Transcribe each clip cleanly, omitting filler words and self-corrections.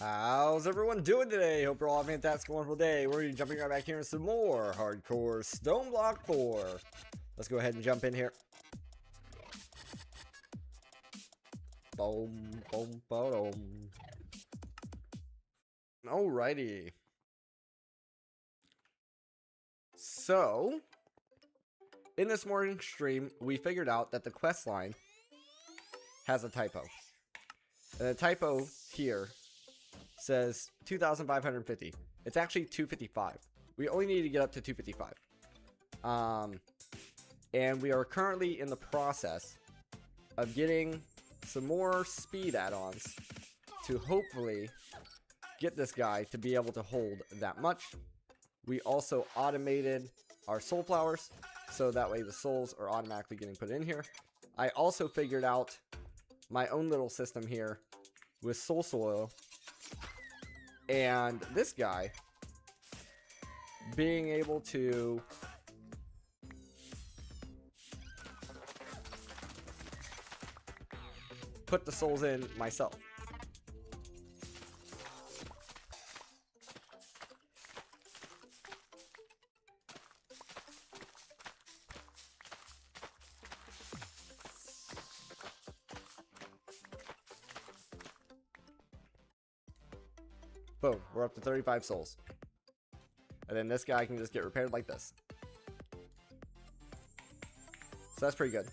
How's everyone doing today? Hope you're all having a fantastic, wonderful day. We're jumping right back here in some more hardcore Stoneblock 4. Let's go ahead and jump in here. Boom, boom, boom. Alrighty. So, in this morning's stream, we figured out that the quest line has a typo. And the typo here says 2,550. It's actually 255. We only need to get up to 255. And we are currently in the process of getting some more speed add-ons to hopefully get this guy to be able to hold that much. We also automated our soul flowers, so that way the souls are automatically getting put in here. I also figured out my own little system here with soul soil, and this guy being able to put the souls in myself. Boom, we're up to 35 souls. And then this guy can just get repaired like this. So that's pretty good.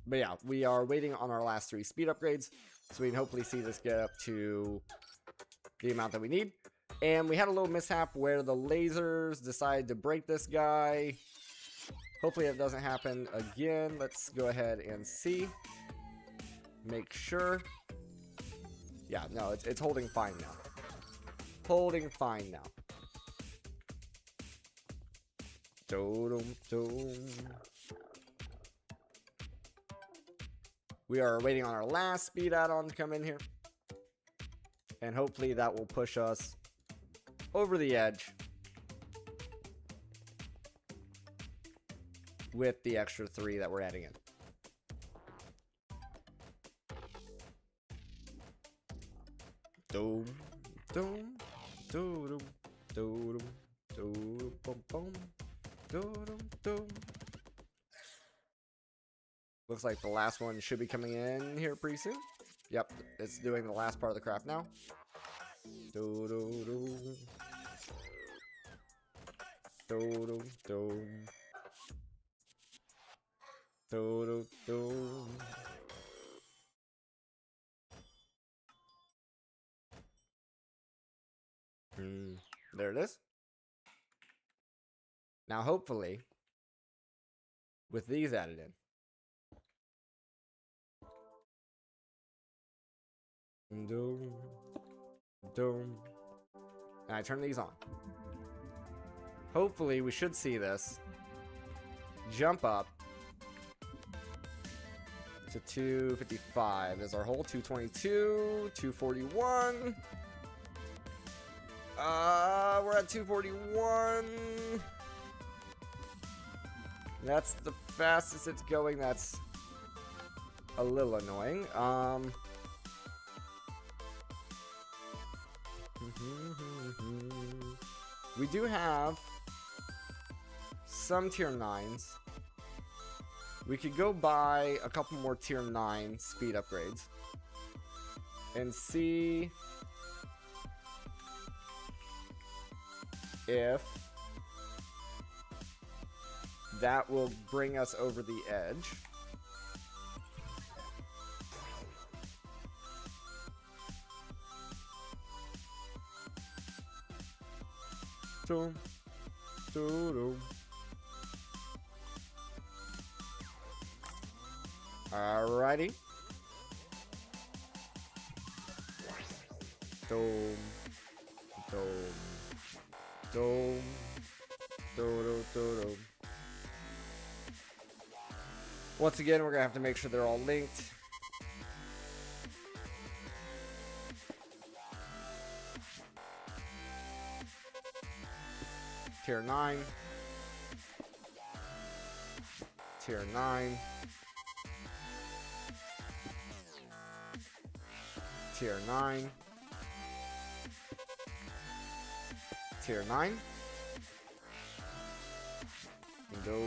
But yeah, we are waiting on our last 3 speed upgrades, so we can hopefully see this get up to the amount that we need. And we had a little mishap where the lasers decided to break this guy. Hopefully it doesn't happen again. Let's go ahead and see. Make sure. Yeah, no, it's holding fine now. Holding fine now. We are waiting on our last speed add-on to come in here. And hopefully that will push us over the edge with the extra 3 that we're adding in. Doom, doom, doom, doom, doom, boom, boom, doom, doom. Looks like the last one should be coming in here pretty soon. Yep, it's doing the last part of the craft now. Do do do. Do do do. Do do do. There it is. Now hopefully, with these added in. Doom, doom. And I turn these on. Hopefully we should see this jump up to 255. There's our hole. 222, 241. We're at 241. That's the fastest it's going. That's a little annoying. We do have some tier 9s. We could go buy a couple more tier 9 speed upgrades and see if that will bring us over the edge. Doom, doom, doom. Alrighty. Doom, doom, doom, doom, doom. Once again, we're gonna have to make sure they're all linked. Tier 9. Tier 9. Tier 9. Tier 9. Go.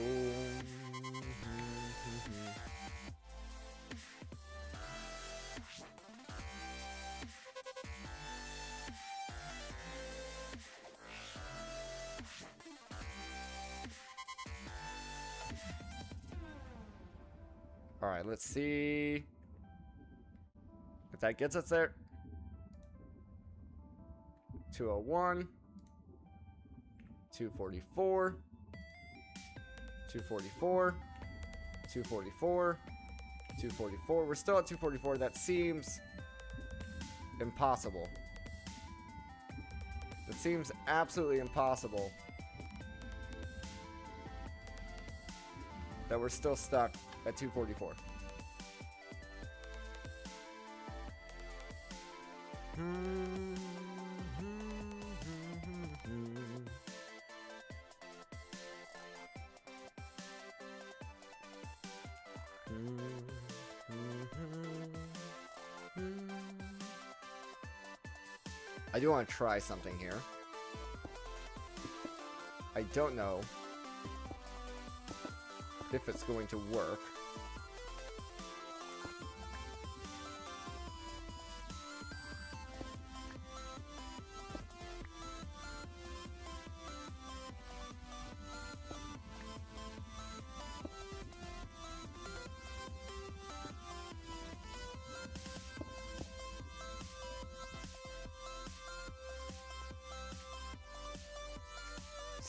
All right, let's see if that gets us there. 201, 244, 244, 244, 244. We're still at 244. That seems impossible. It seems absolutely impossible that we're still stuck at 244. I do want to try something here. I don't know if it's going to work.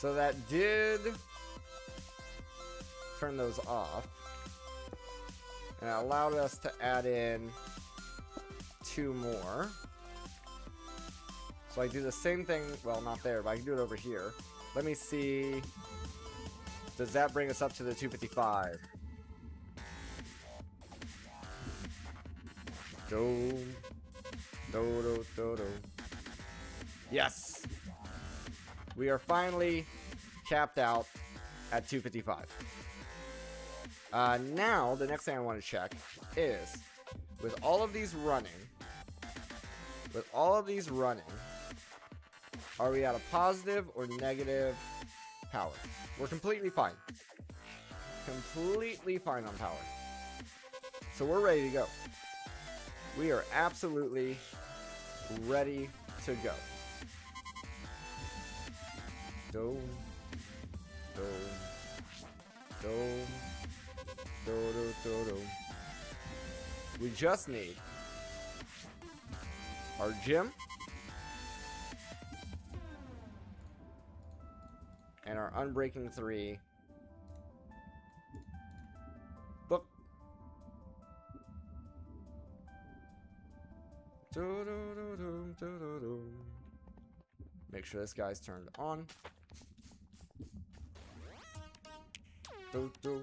So that did turn those off. And it allowed us to add in 2 more. So I do the same thing, well, not there, but I can do it over here. Let me see. Does that bring us up to the 255? Do, do, do, do. Yes! We are finally capped out at 255. Now, the next thing I want to check is, with all of these running, are we at a positive or negative power? We're completely fine. Completely fine on power. So we're ready to go. We are absolutely ready to go. Do, do, do, do, do, do, do. We just need our gym and our Unbreaking 3 book. Do, do, do, do, do, do, do. Make sure this guy's turned on. Do, do.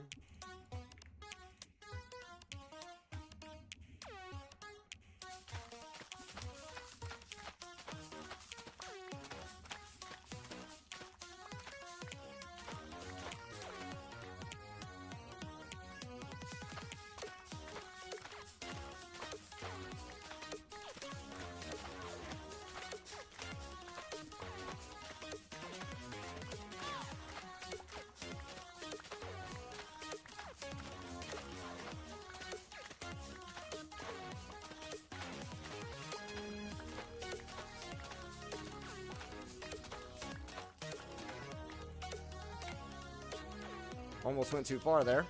Almost went too far there.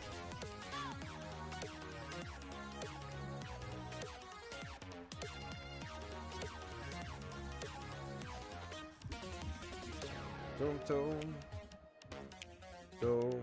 Dum dum. Dum.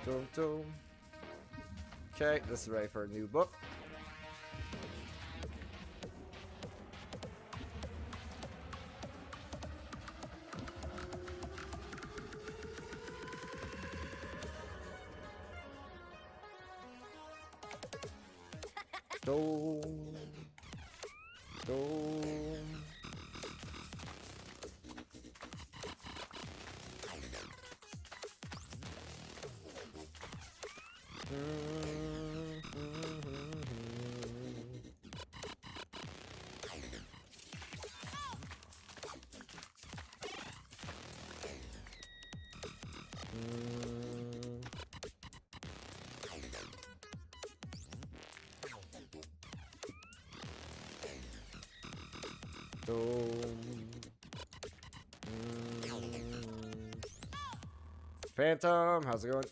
Dum dum. Okay, this is ready for a new book. Dum. Dum. Phantom, how's it going?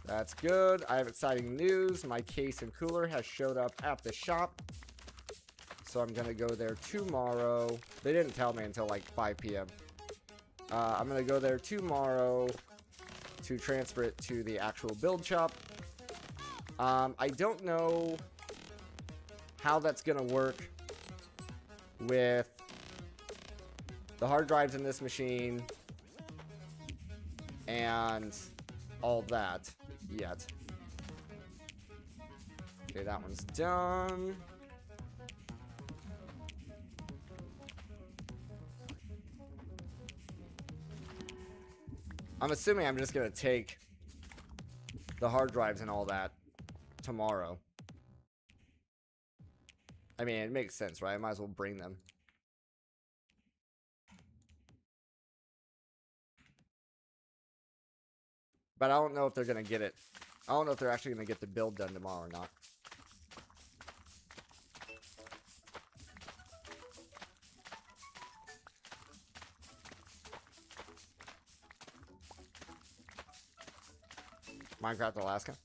That's good. I have exciting news. My case and cooler has showed up at the shop. So I'm going to go there tomorrow. They didn't tell me until like 5 p.m. I'm going to go there tomorrow to transfer it to the actual build shop. I don't know how that's going to work with the hard drives in this machine and all that yet. Okay, that one's done. I'm assuming I'm just going to take the hard drives and all that tomorrow. I mean, it makes sense, right? I might as well bring them. But I don't know if they're gonna get it. I don't know if they're actually gonna get the build done tomorrow or not. Minecraft Alaska.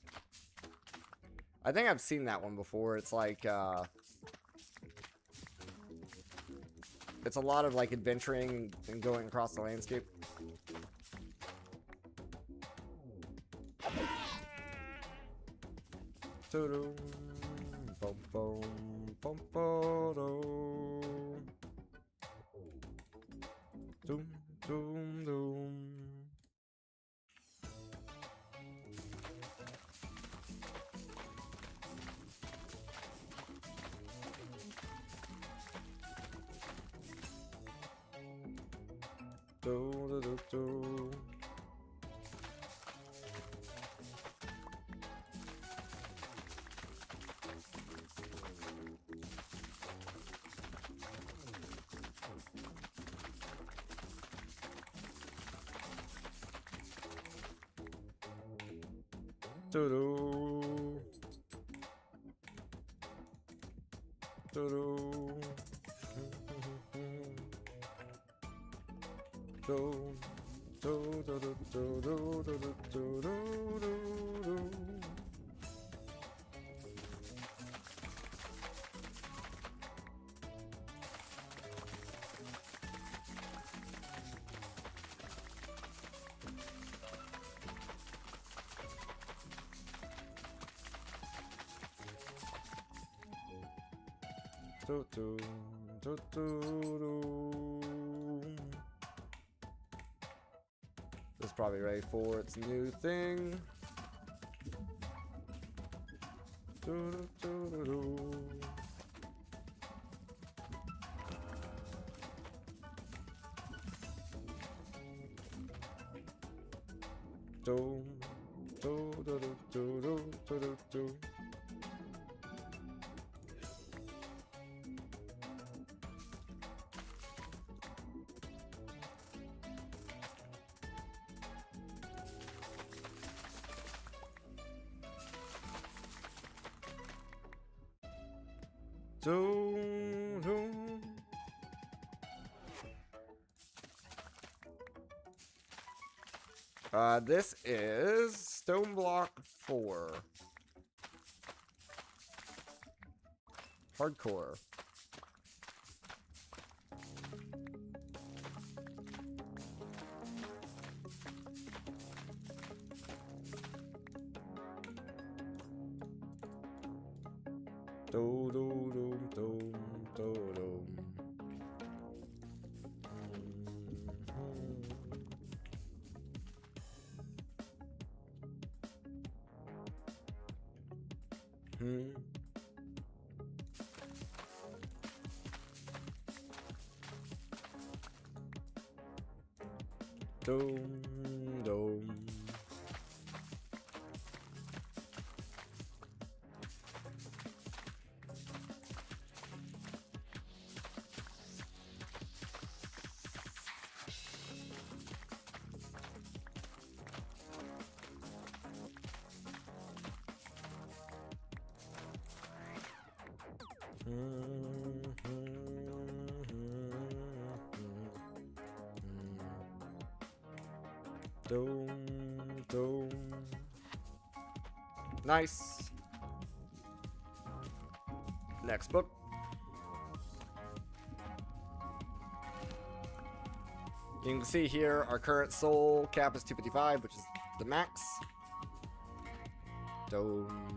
I think I've seen that one before. It's like, it's a lot of like adventuring and going across the landscape. This is probably ready for its new thing. This is Stoneblock 4. Hardcore. Nice. Next book. You can see here our current soul cap is 255, which is the max. Boom.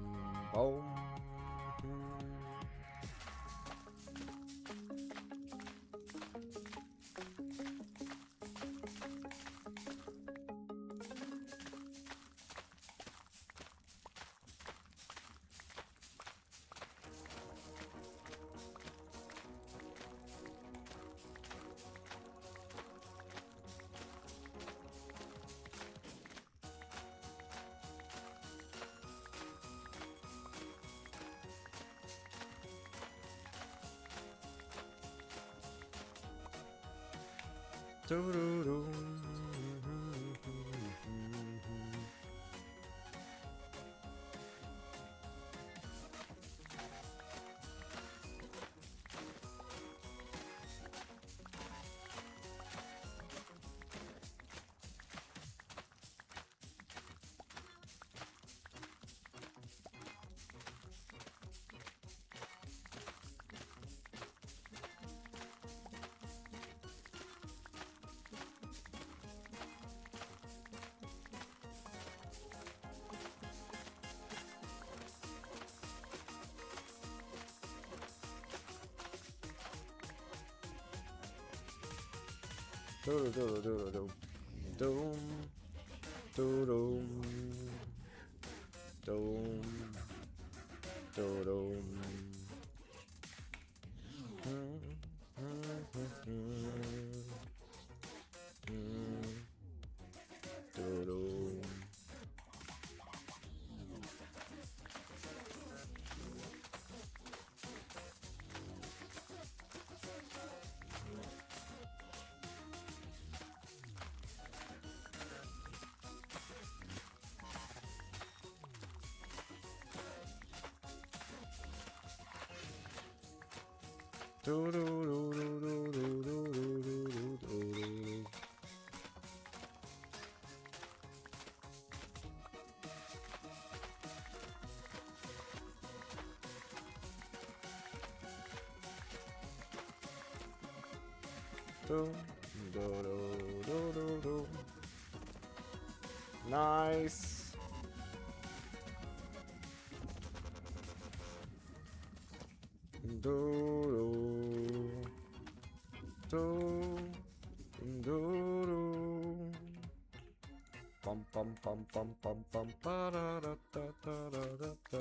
Do do do do do do do do do do. Do do do do do do do do do do. Do do do do do. Nice. Do do do do. Bum bum bum bum bum bum ba da da da da da da.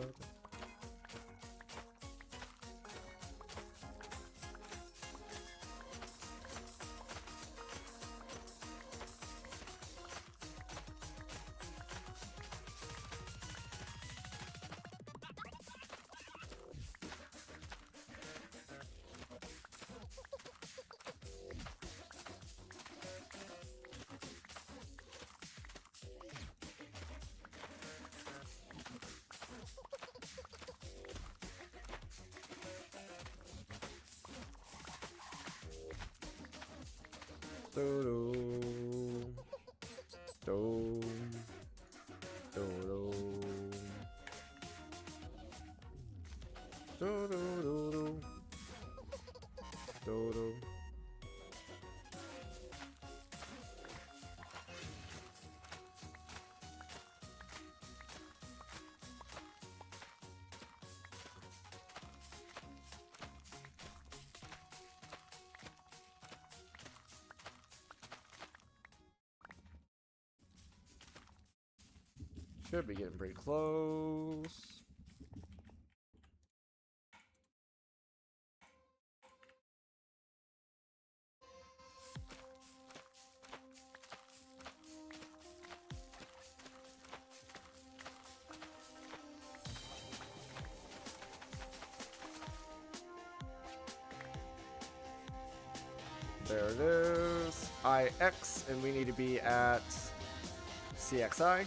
Do do do do do do do do do do. Should be getting pretty close. There it is. IX, and we need to be at CXI.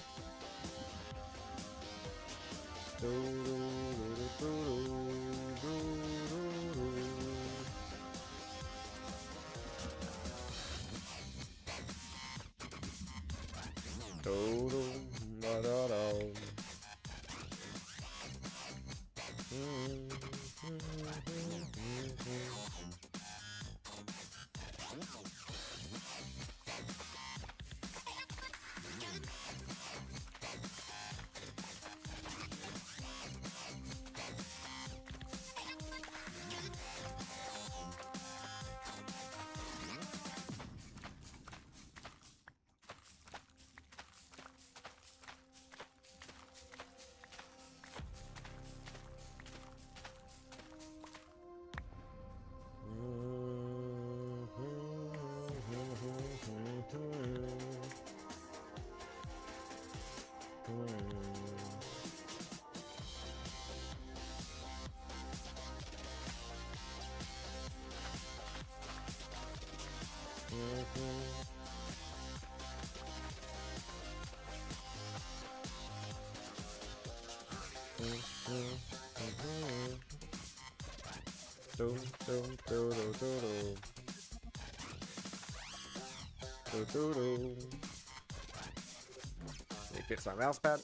Let me fix my mouse pad.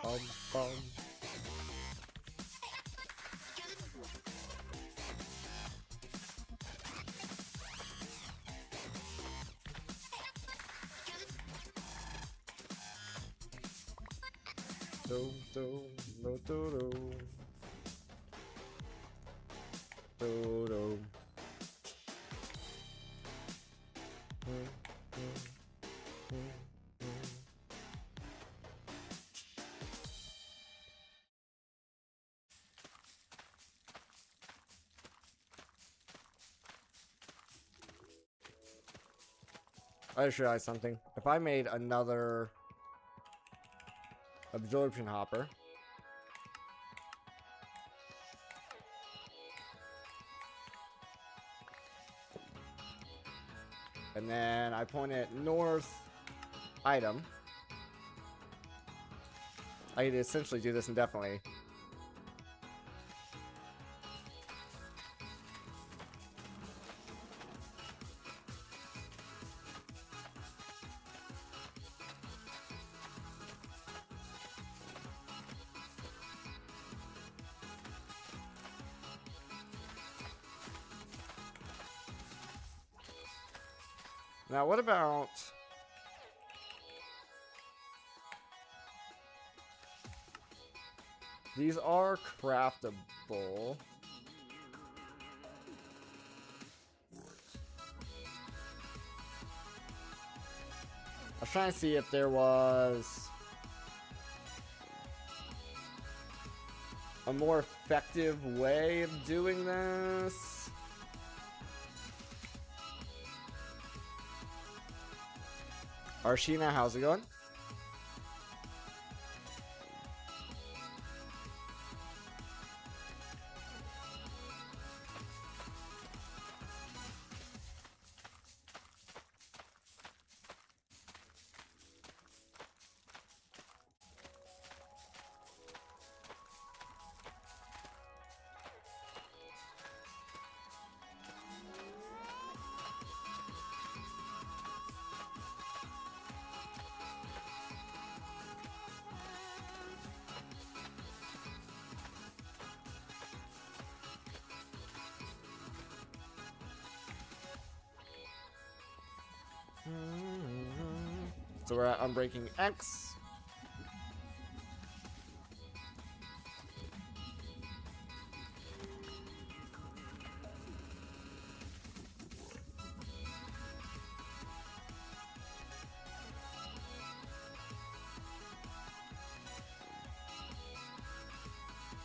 Bum, bum. Do do do do do do do I just realized something. If I made another absorption hopper, and then I point it north item, I could essentially do this indefinitely. Now, what about... These are craftable. I was trying to see if there was a more effective way of doing this. Arshina, how's it going? So we're at Unbreaking X.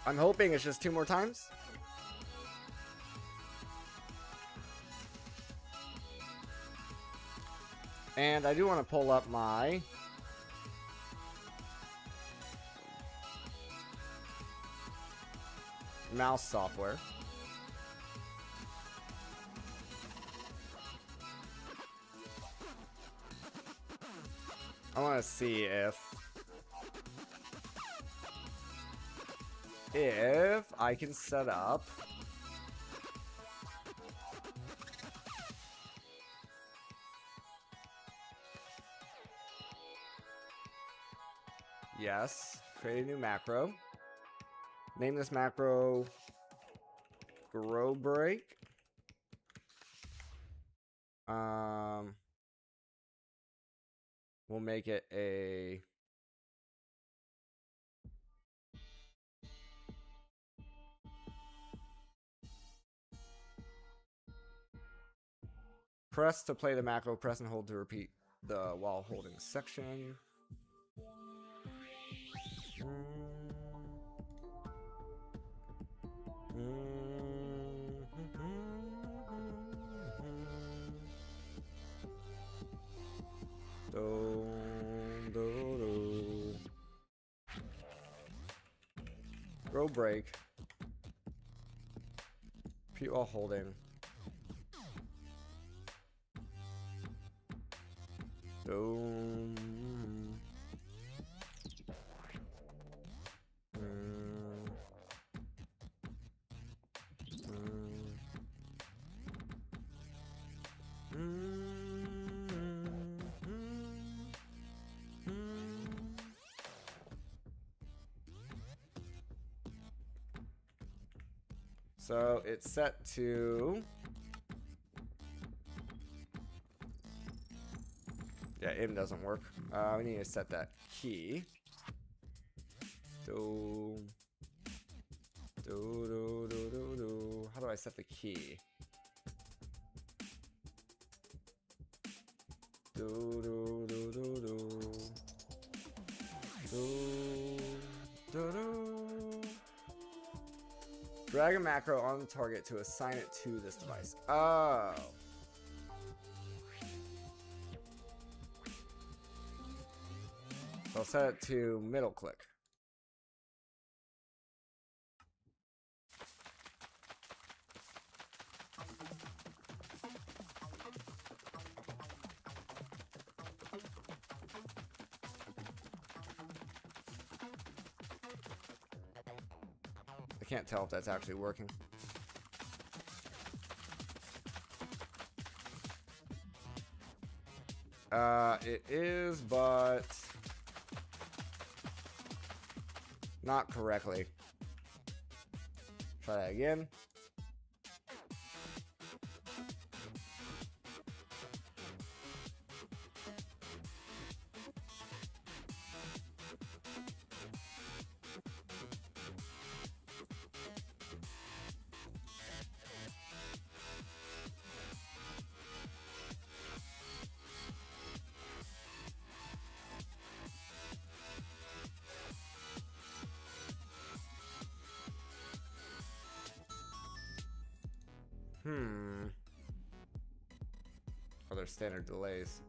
I'm hoping it's just 2 more times. And I do want to pull up my mouse software. I want to see if I can set up yes, create a new macro. Name this macro Grow Break. We'll make it a press to play the macro, press and hold to repeat the while holding section. Grow Break. Repeat while holding. So it's set to, yeah, aim doesn't work. We need to set that key. How do I set the key? Drag a macro on the target to assign it to this device. Oh. I'll set it to middle click. I can't tell if that's actually working. It is, but not correctly. Try that again. Oh, there's standard delays.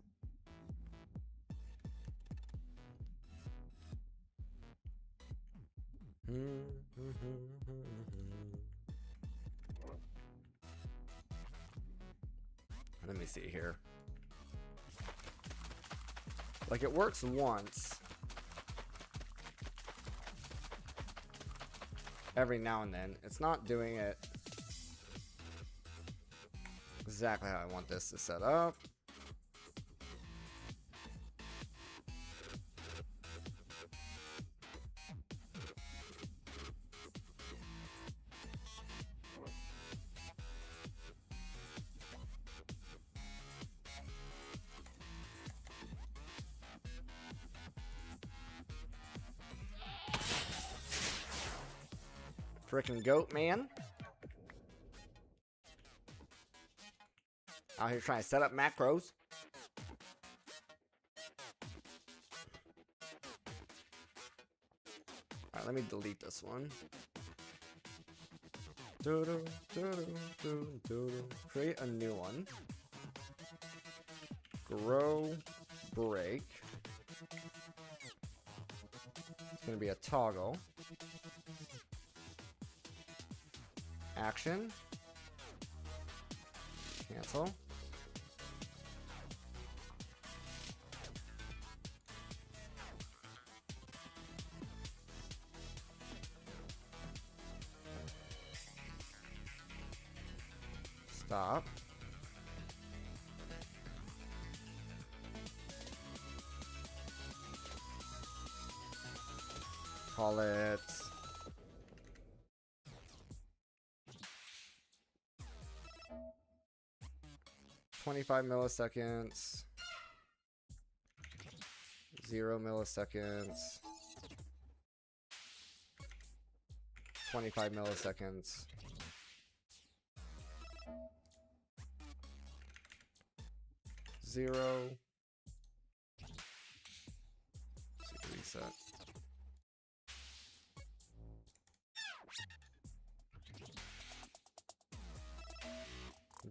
Let me see here. Like, it works once. Every now and then. It's not doing it exactly how I want this to set up. Frickin' goat man. Out here trying to set up macros. Alright, let me delete this one. Create a new one. Grow break. It's gonna be a toggle. Action. Cancel. Stop. Call it 25 milliseconds, 0 milliseconds, 25 milliseconds. Zero. Reset.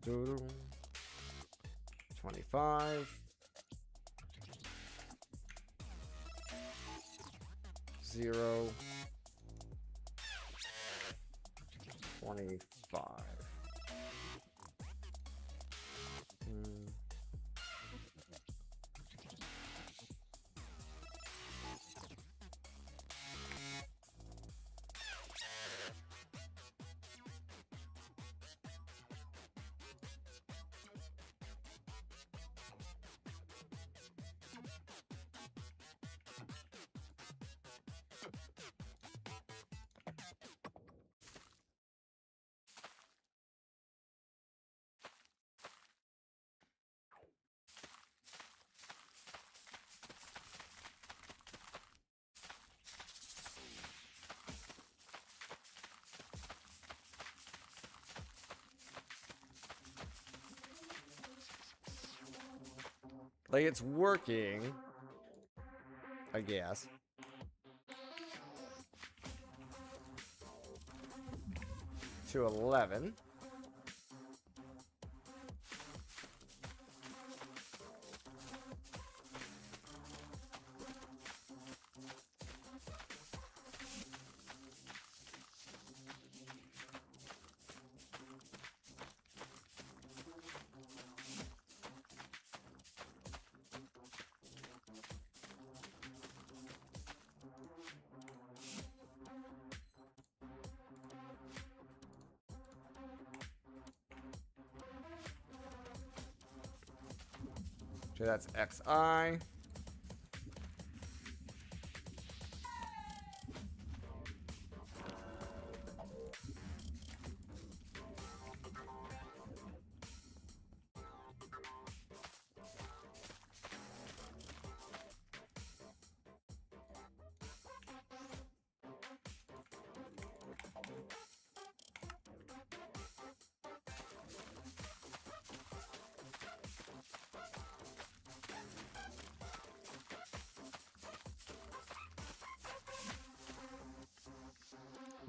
Doodle. 25. 0. 25. Like, it's working, I guess. To 11. So that's XI.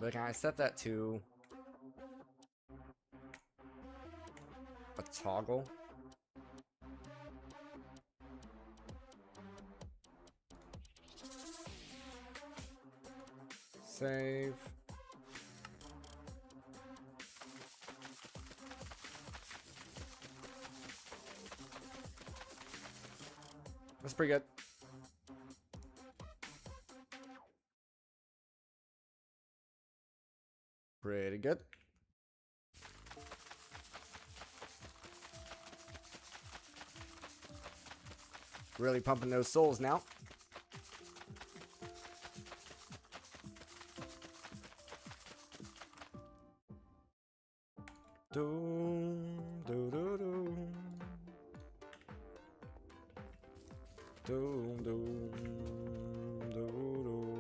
But can I set that to a toggle? Save. That's pretty good. Pretty good. Really pumping those souls now. Doom, doo doo doom. Doom, doom, doo doo.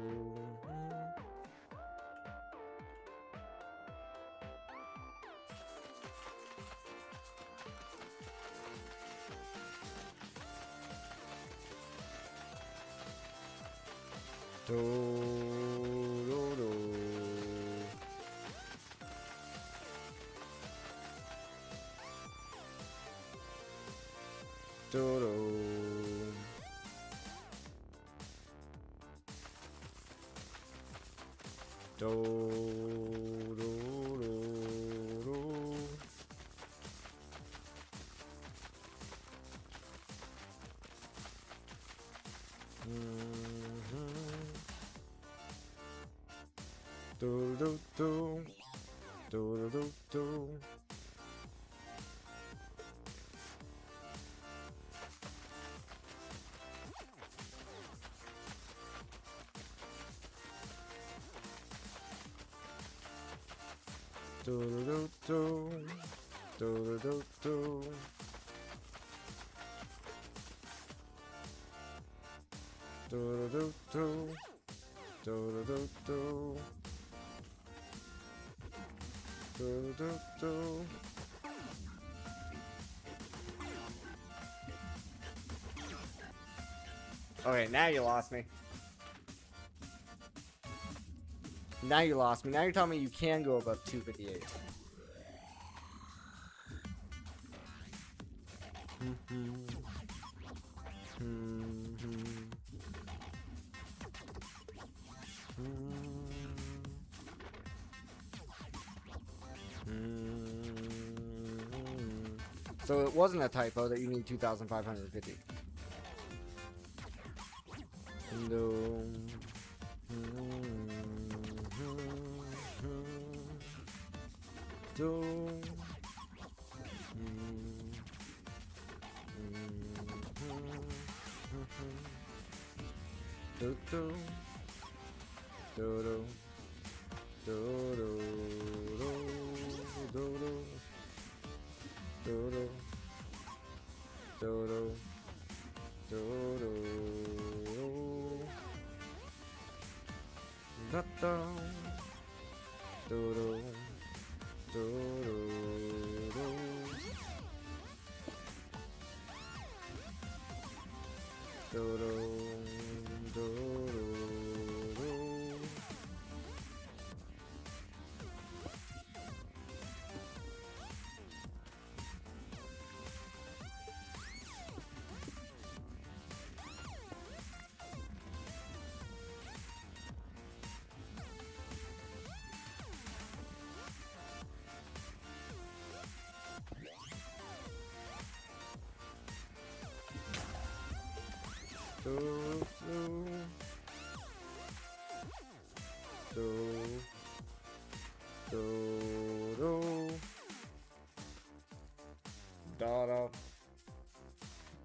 Do, do, do. Do, do. Do, do, do, do. Do do do do do do. Do do do do do do. Do do do do do do. Do, do, do. Okay, now you lost me. Now you lost me. Now you're telling me you can go above 258. So it wasn't a typo that you need 2,550. No. Do do do do do do do do do do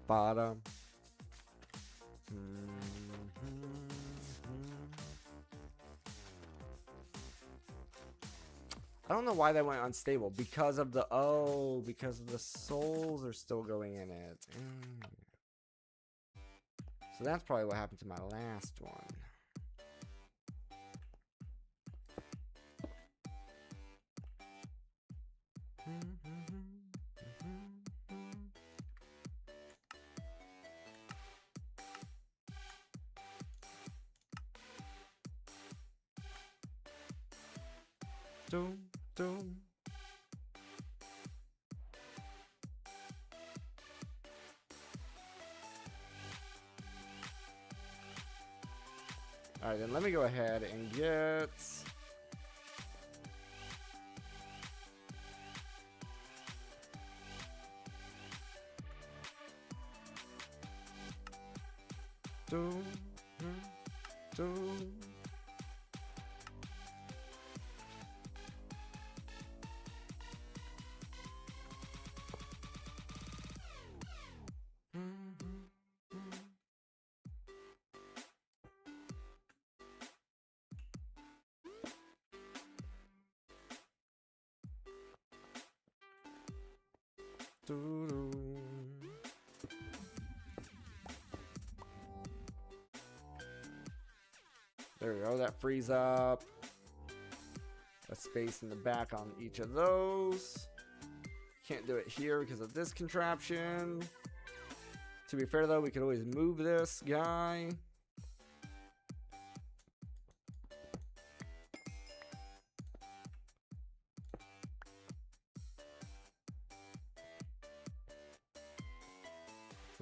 Bottom. I don't know why that went unstable. Because of the... Oh, because of the souls are still going in it. So that's probably what happened to my last one. Doom, doom. Alright, then let me go ahead and get... Doom, doom. There we go, that frees up a space in the back on each of those. Can't do it here because of this contraption. To be fair though, we could always move this guy.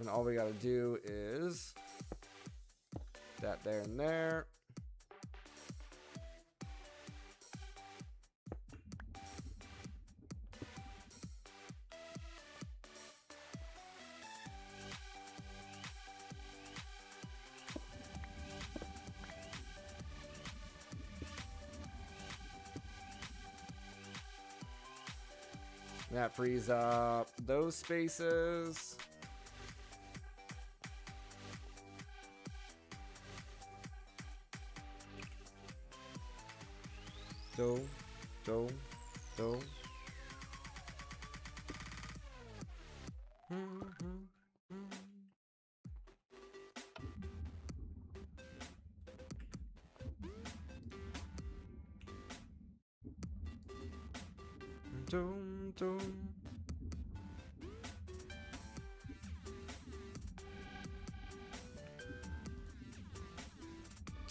And all we gotta do is that there and there. That frees up those spaces. Do.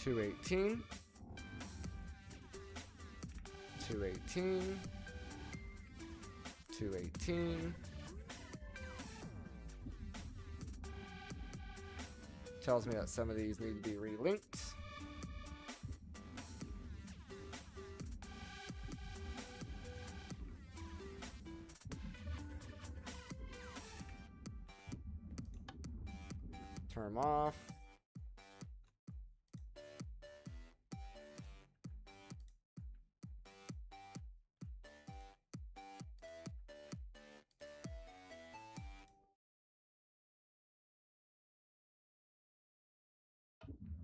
218. 218. 218. Tells me that some of these need to be relinked. Turn them off.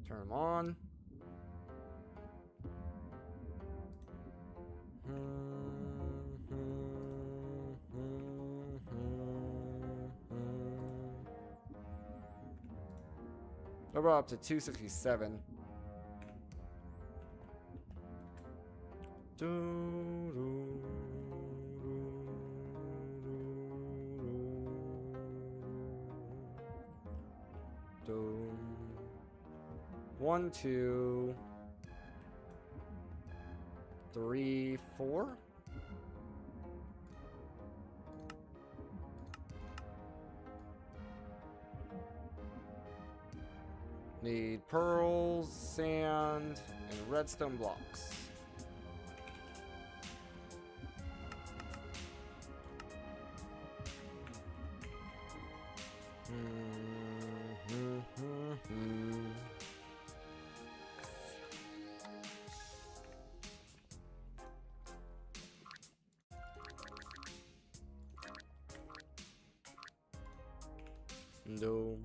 Turn them on. We're up to 267. One, two, three, four. Need pearls, sand, and redstone blocks. No.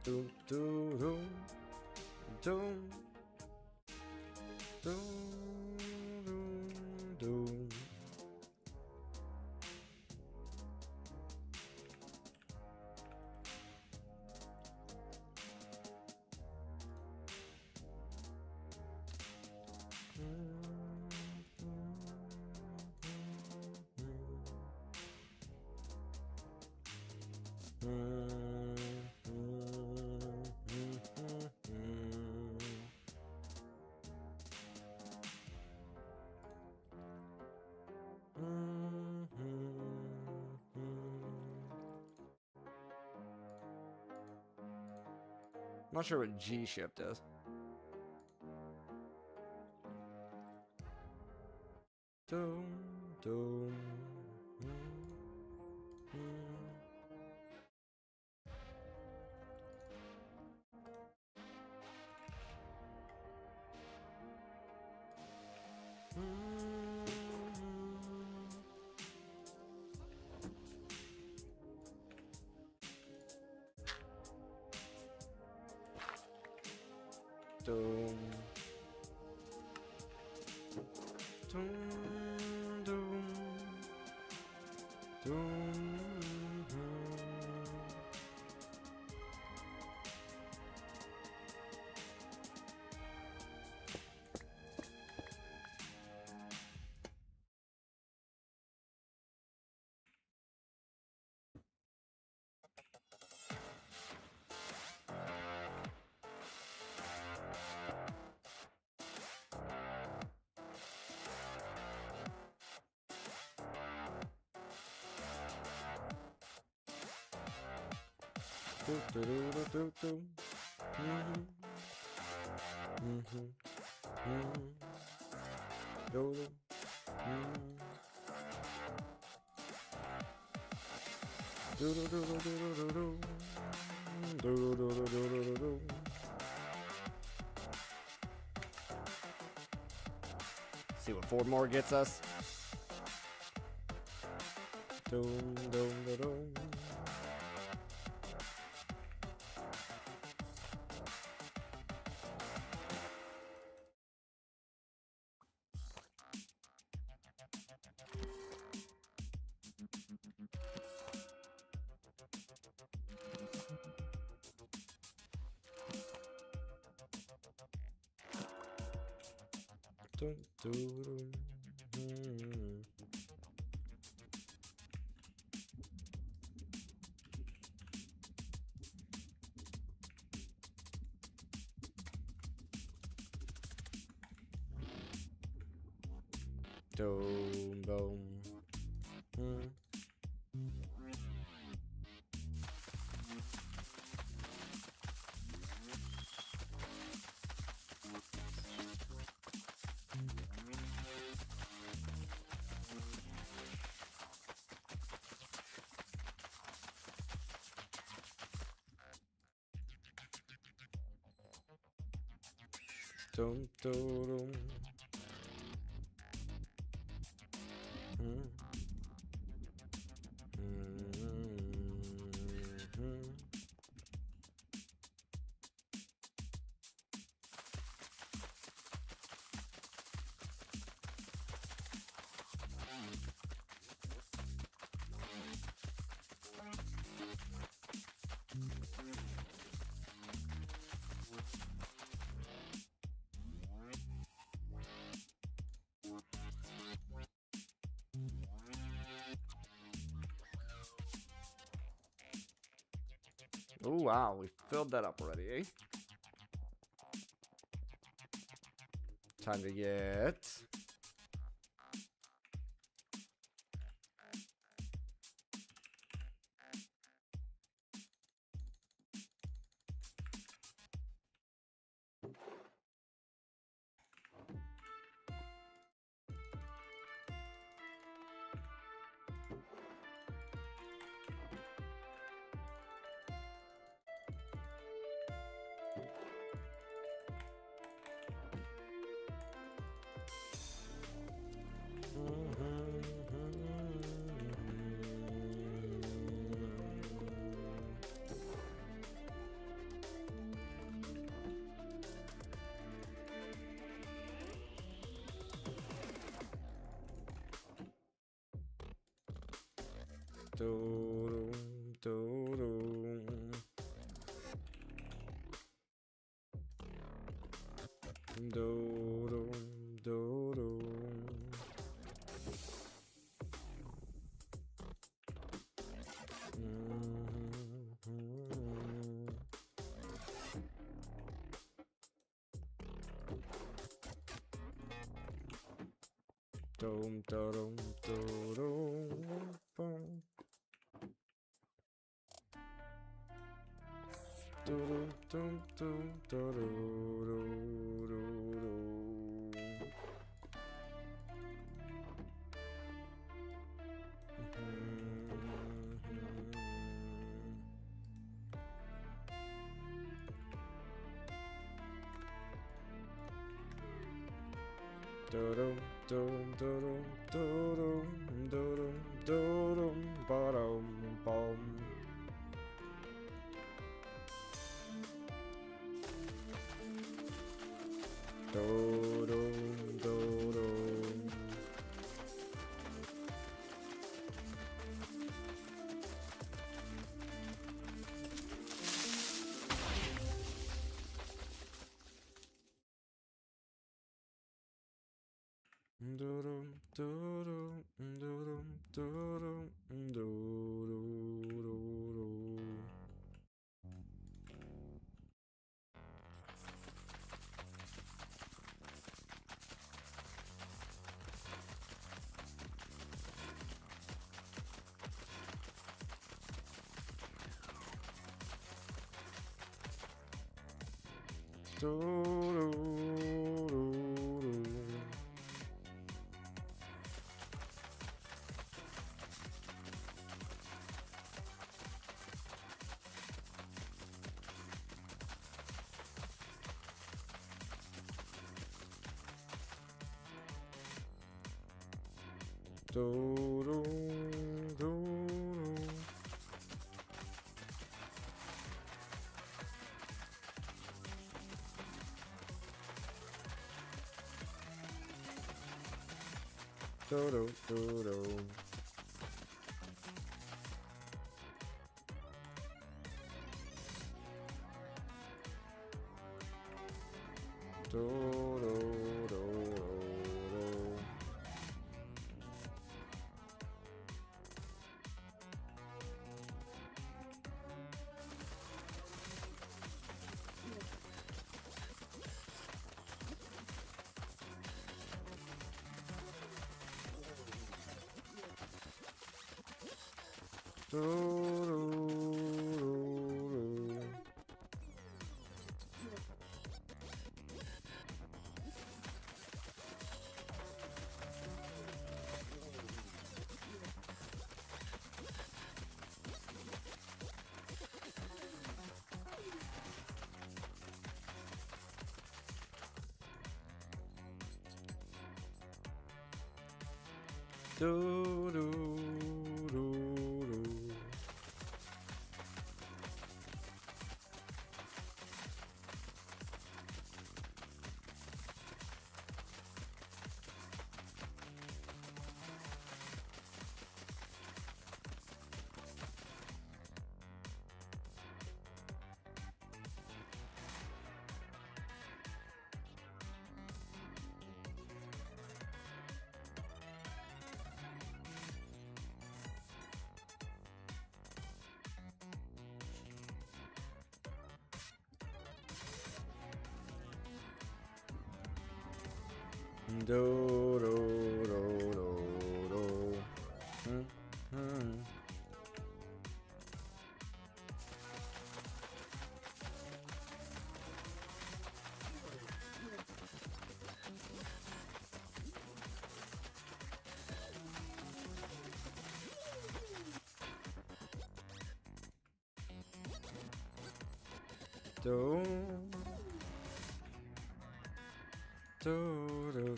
Doom, doom, doom, doom, doom, doom, doom. I'm not sure what G shift is. Doom, doom, doom, doom, doom, doom. Do, do, do, do, do. Do, do. Do, do, do, do, do, do, do. Do, do, do, do, do, do, do. See what 4 more gets us. Doom, doom, doom, doom. Dum, dum, dum. Dum, dum. Dum, dum, Oh wow, we filled that up already, eh? Time to get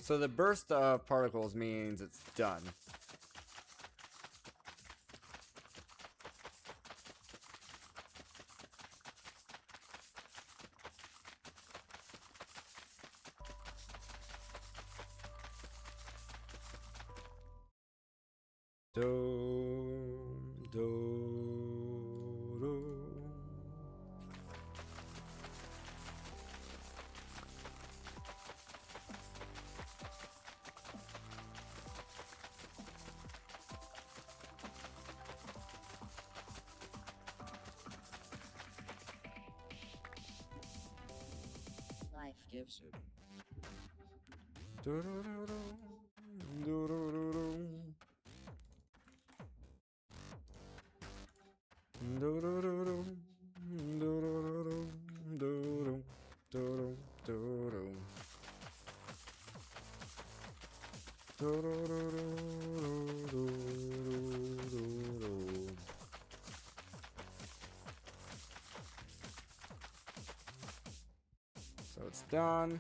So the burst of particles means it's done. life gives you. So it's done.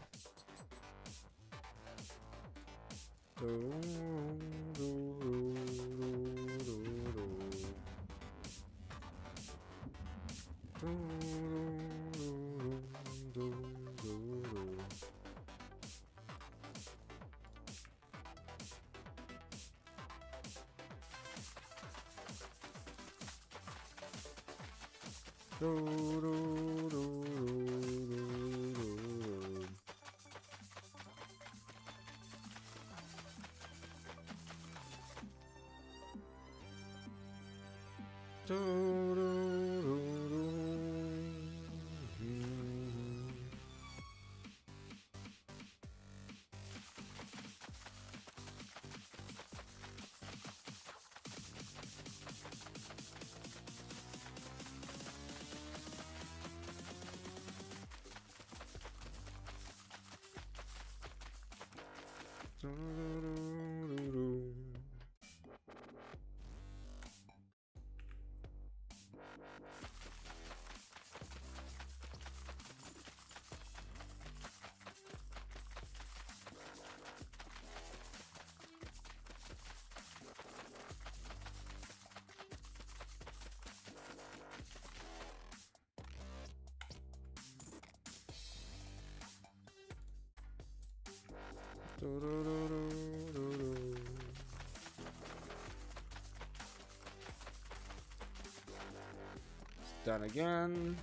Done again.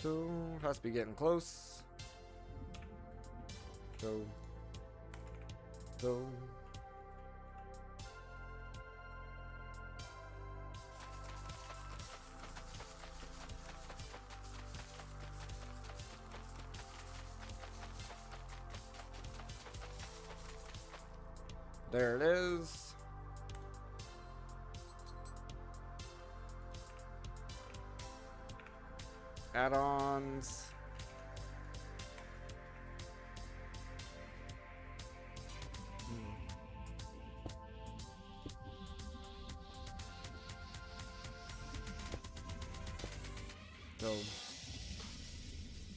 So, has to be getting close. Go. There it is. Add-ons.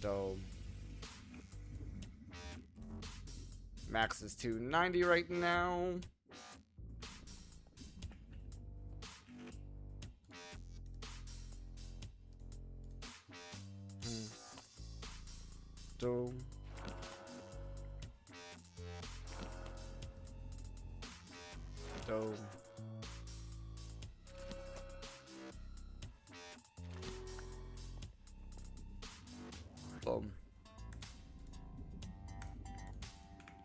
Dope. Max is 290 right now. Dope. Boom.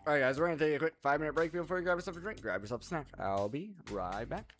Alright guys, we're gonna take a quick 5-minute break before you grab yourself a drink, grab yourself a snack. I'll be right back.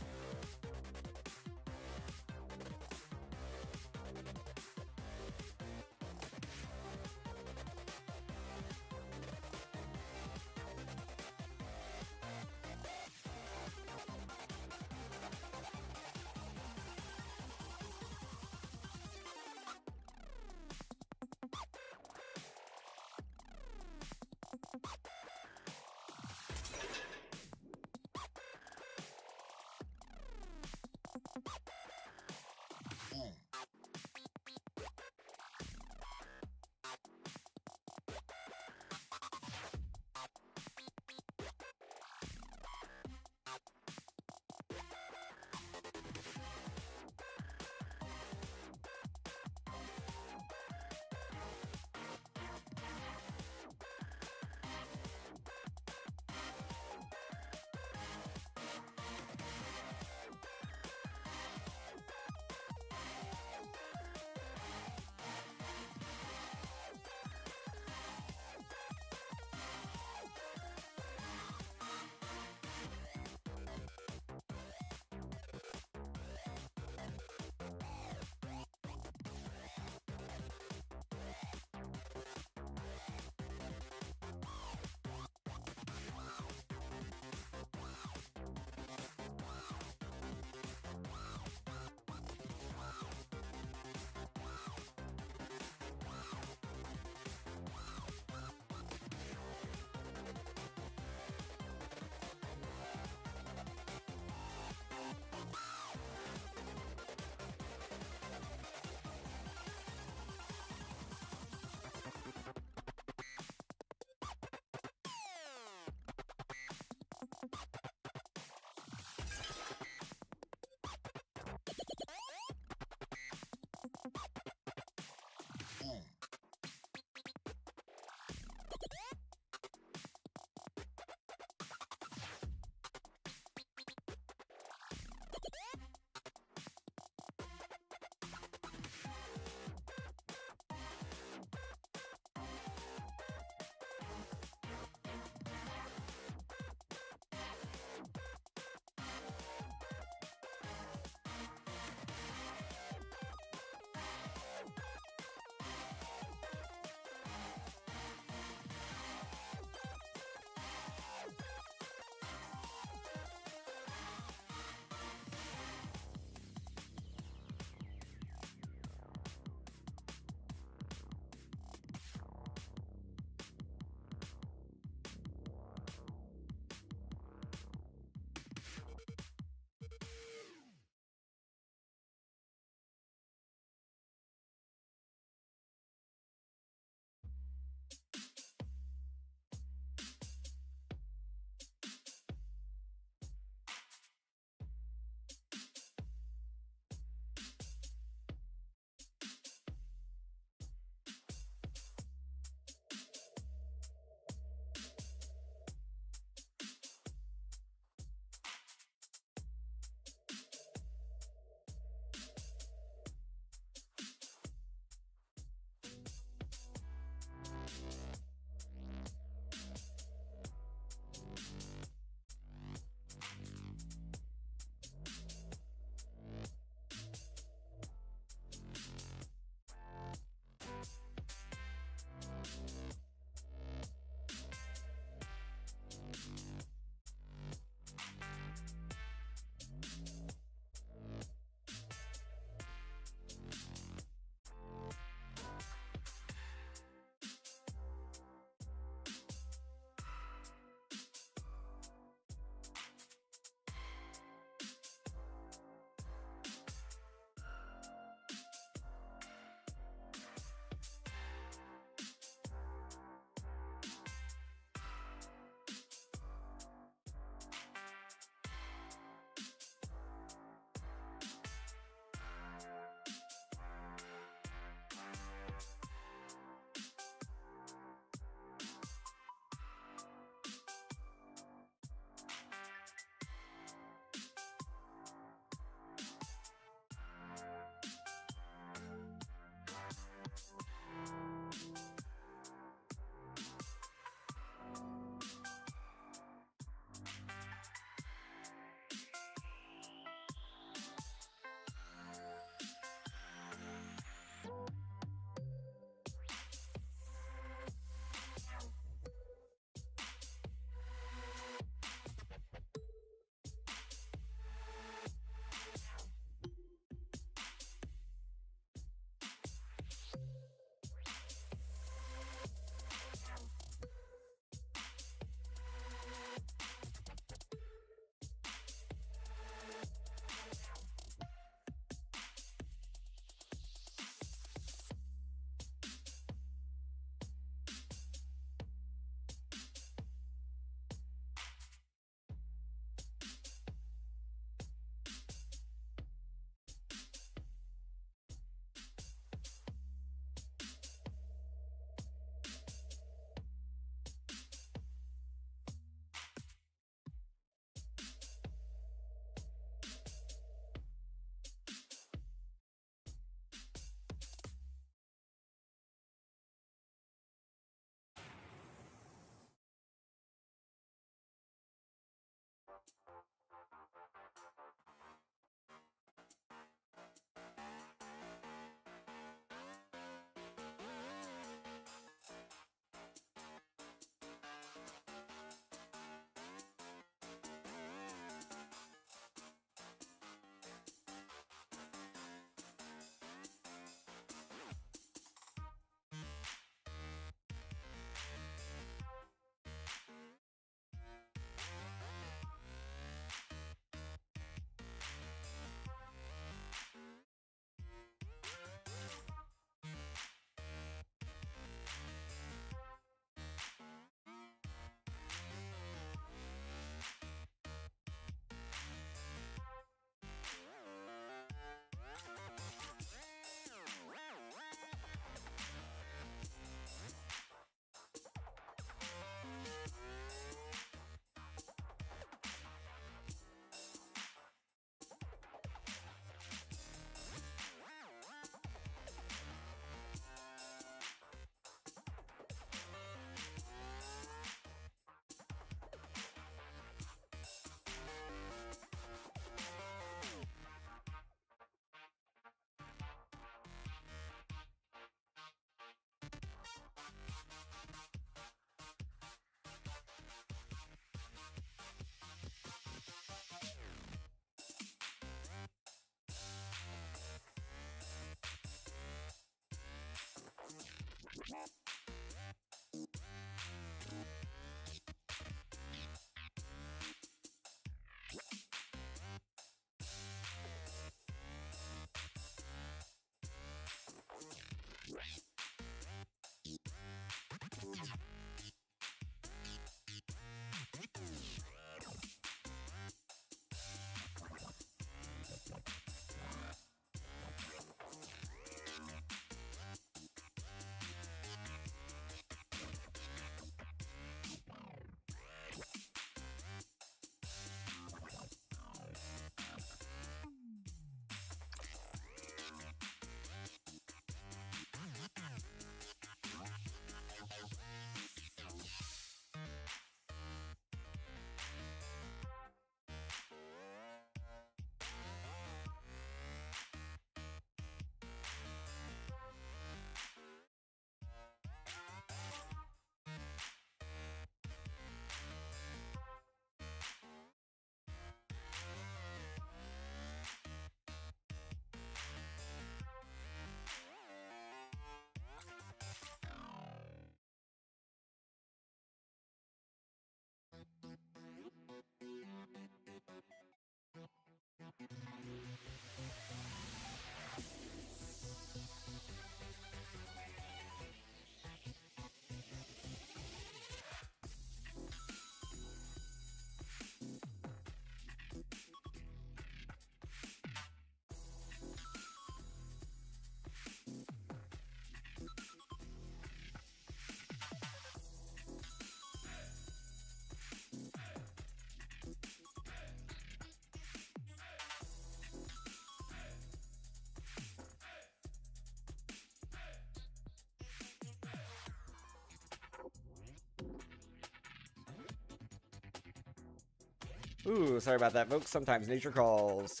Ooh, sorry about that, folks. Sometimes nature calls.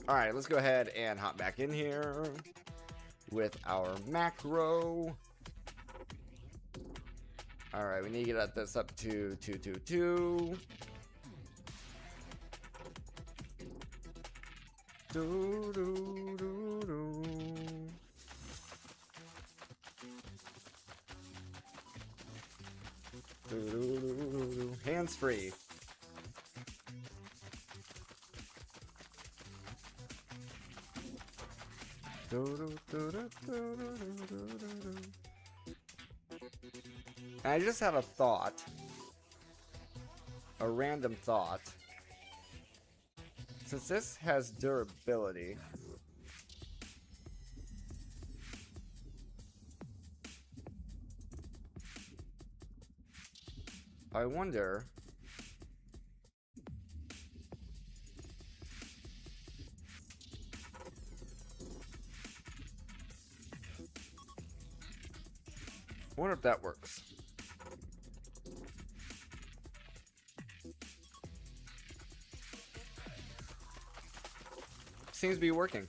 Alright, let's go ahead and hop back in here with our macro. Alright, we need to get this up to 222. Do, do, do, do. Do, do, do, do, do. Hands free. Do, do, do, do, do, do, do, do, do. I just had a thought. A random thought. Since this has durability, I wonder if that works. Seems to be working.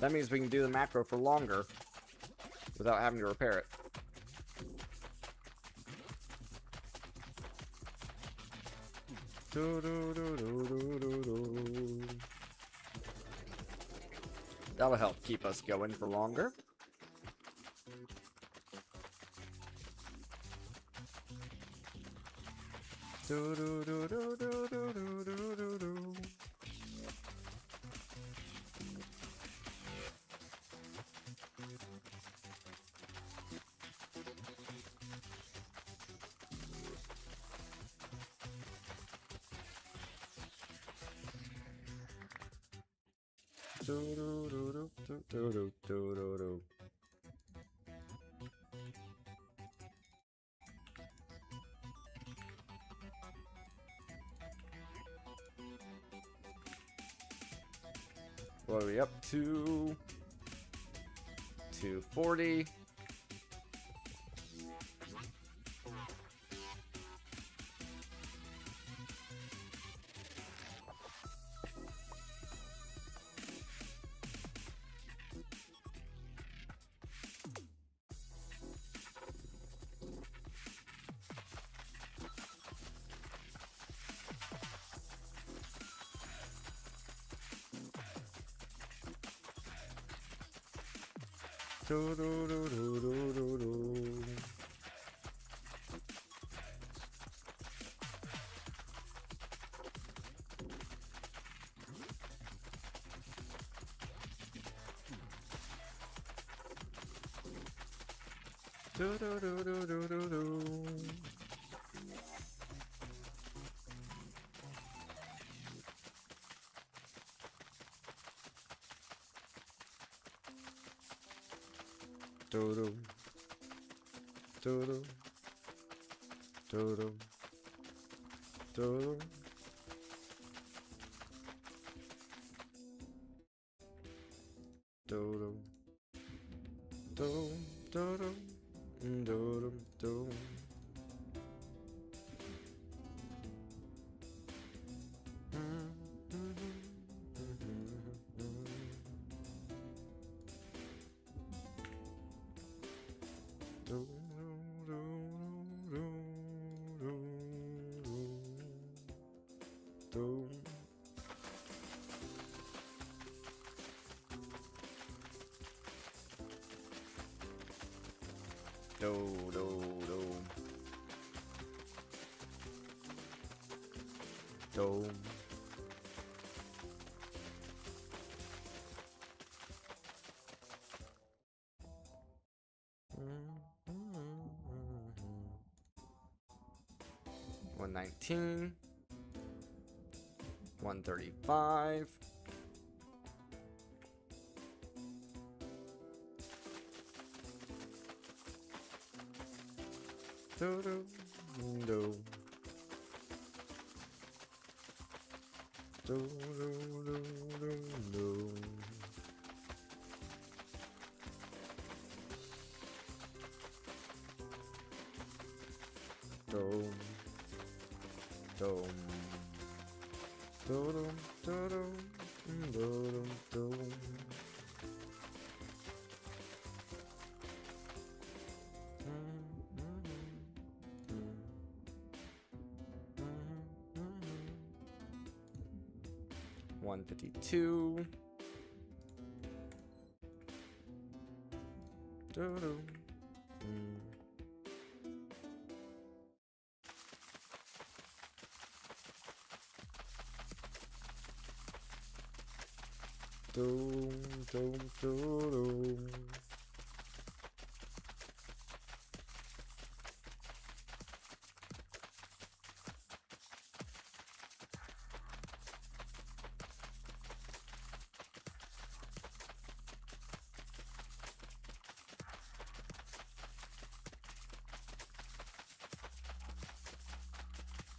That means we can do the macro for longer without having to repair it. Do, do, do, do, do, do, do. That'll help keep us going for longer. Do, do, do, do, do, do, do, do, do. Do, do, do, do, do, do, do, do, do. What are we up to? 240. Do, do, do, do, do, do, do. Do, do, do, do, do, do, do. Do, do. Do, do. Do, do. Do. Do, do. Do, do, do. Do, do, do. Do, do, do. Do. $119. $135. Do, do, do. Do, do, do, do, do. dum, dum, dum, dum, dum, dum. $152. Doo-doo. Doom, doom, doom.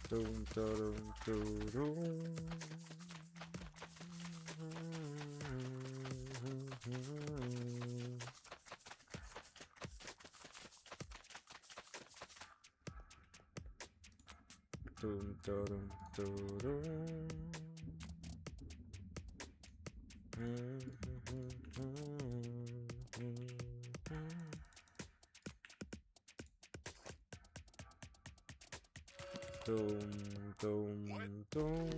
Doom, doom, doom, doom. Doom, doom, doom, doom. Doom, doom, doom.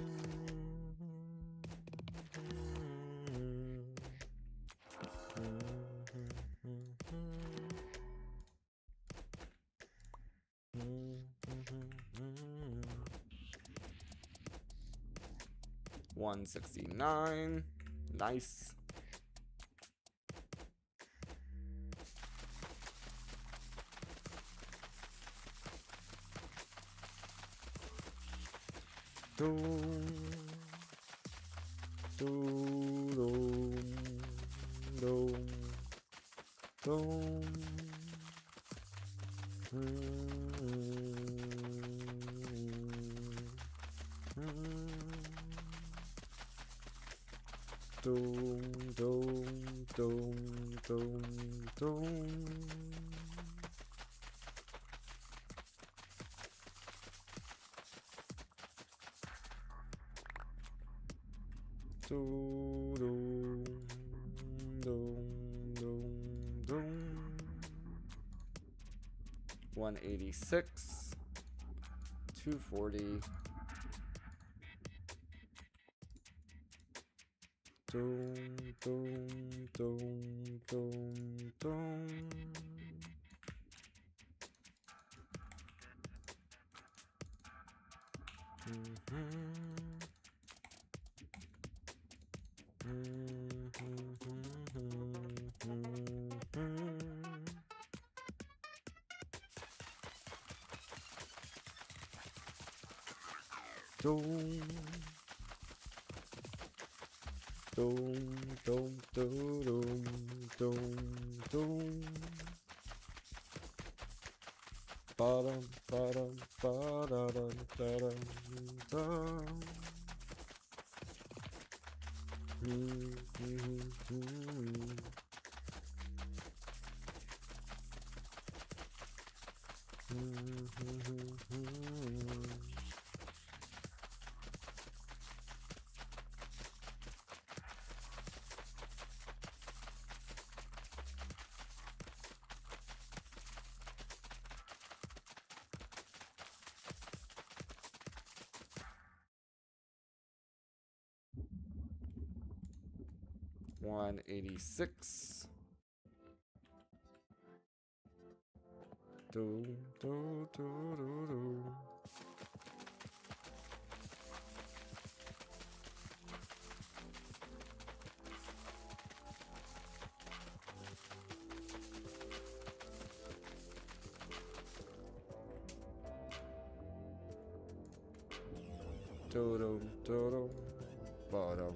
169. Nice. Doom, doom, doom, doom, doom, doom, doom, doom, doom. Doom, doom, doom, doom, doom. 186, 240. Doom, doom, doom, doom, doom. Doom, doom, doom, doom, doom, doom. Bottom, bottom, bottom, bottom, bottom. $186. Do, do, do, do, do. Do, do, do, do. Bottom.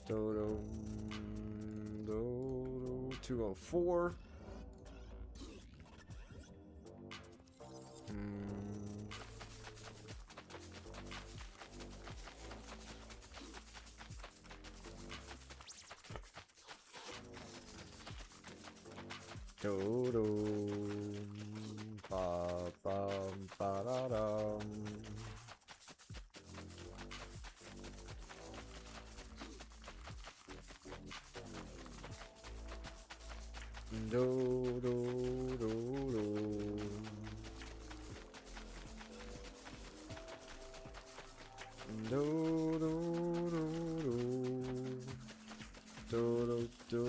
Do, 204. Do do ba bum ba da dum. Do do do do. Do do do do do do.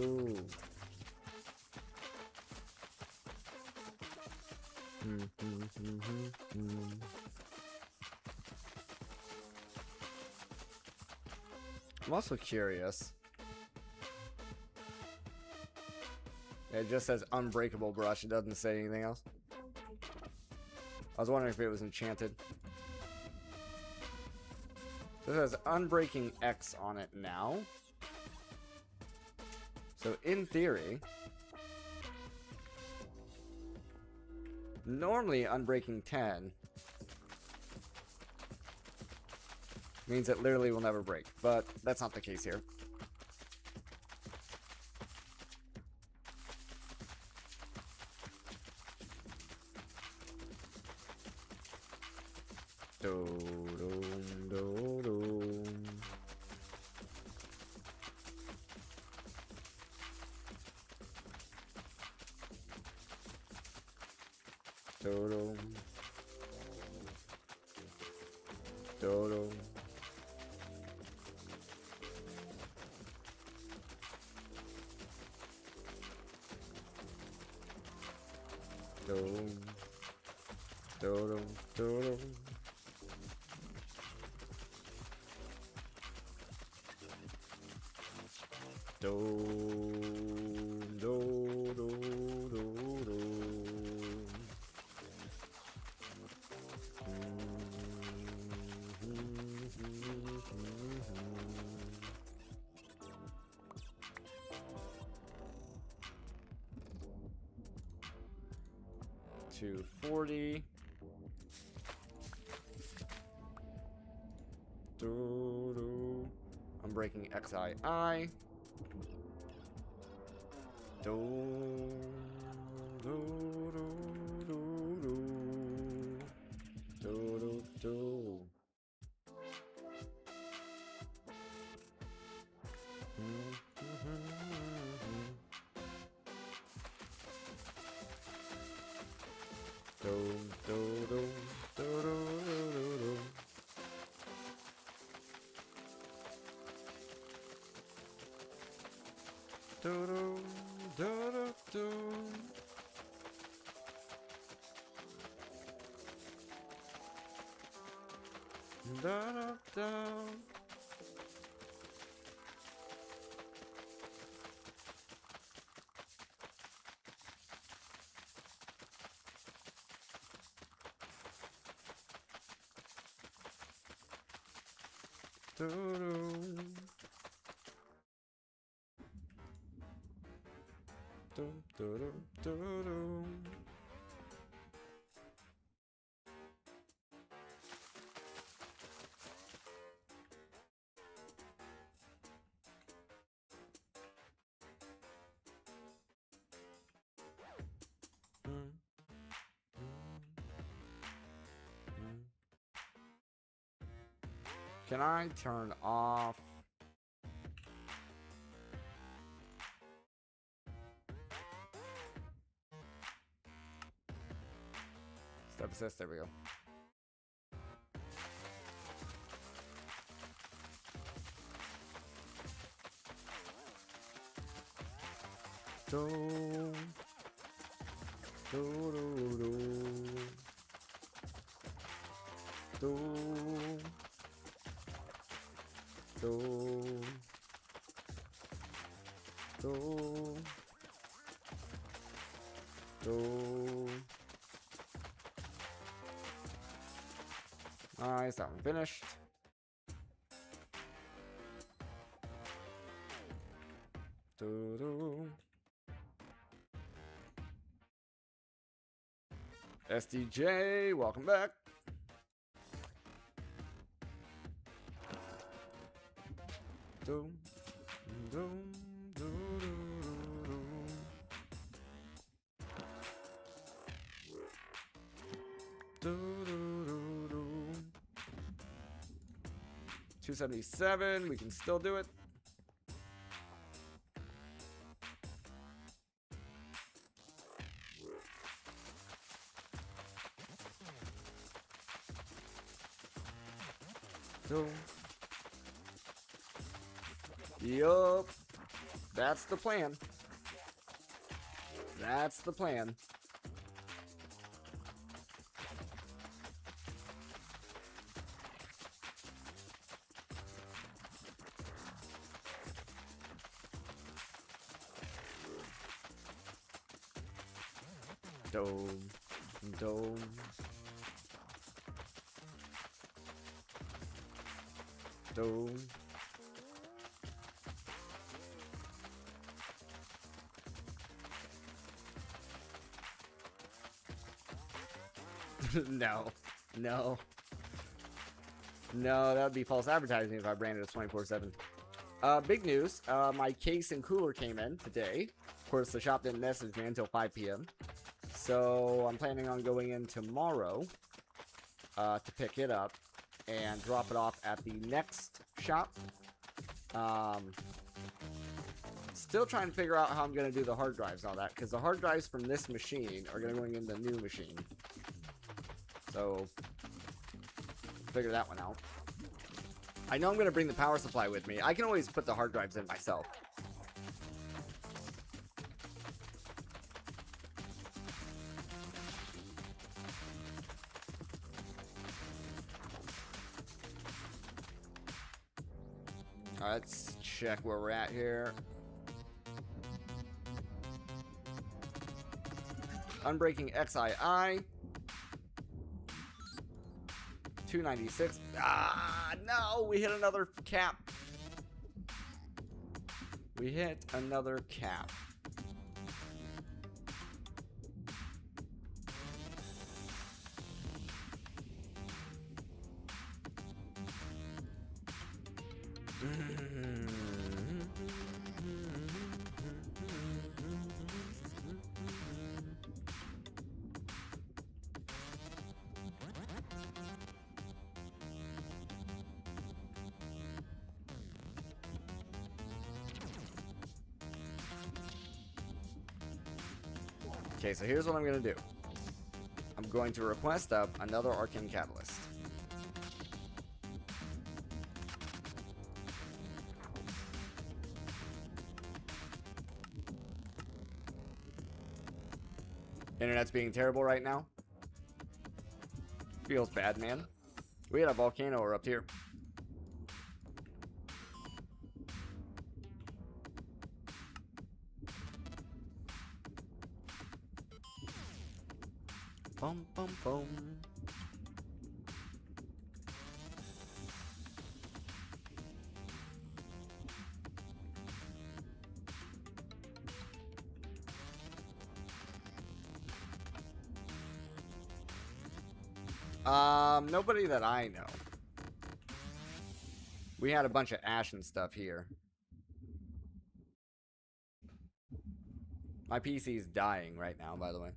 I'm also curious. It just says unbreakable brush. It doesn't say anything else. I was wondering if it was enchanted. It says unbreaking X on it now. So in theory, normally unbreaking 10 means it literally will never break, but that's not the case here. Do do do do. Do do do. Do do do do. Do do do do do. 240. I'm breaking XII. Do do do do do do do. Do do do do do do. Do do do do do. Da da da. Do do. Dum, dum, dum, dum. Can I turn off? Step assist, there we go. Do do do do do do do do. Nice, that one finished. Do do. SDJ, welcome back. Do do do do do. $277. We can still do it. Yup. That's the plan. That's the plan. Dome. Dome. Dome. No. No. No, that would be false advertising if I branded it as 24/7. Big news. My case and cooler came in today. Of course, the shop didn't message me until 5 p.m. So I'm planning on going in tomorrow to pick it up and drop it off at the next shop. Still trying to figure out how I'm going to do the hard drives and all that, because the hard drives from this machine are going to go in the new machine. So, figure that one out. I know I'm going to bring the power supply with me. I can always put the hard drives in myself. Alright, let's check where we're at here. Unbreaking XII. 296. Ah, no, we hit another cap. We hit another cap. Okay, so here's what I'm going to do. I'm going to request up another Arcane Catalyst. Internet's being terrible right now. Feels bad, man. We had a volcano erupt here. Bum, bum, bum. Nobody that I know. We had a bunch of ash and stuff here. My PC is dying right now, by the way.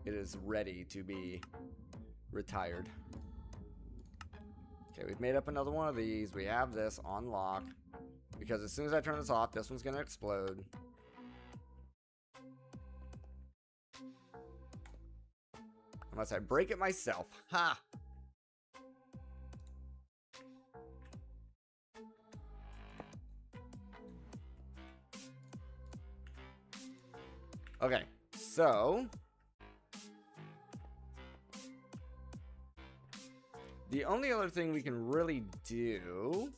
It is ready to be retired. Okay, we've made up another one of these. We have this on lock. Because as soon as I turn this off, this one's going to explode. Unless I break it myself. Ha! Okay, so the only other thing we can really do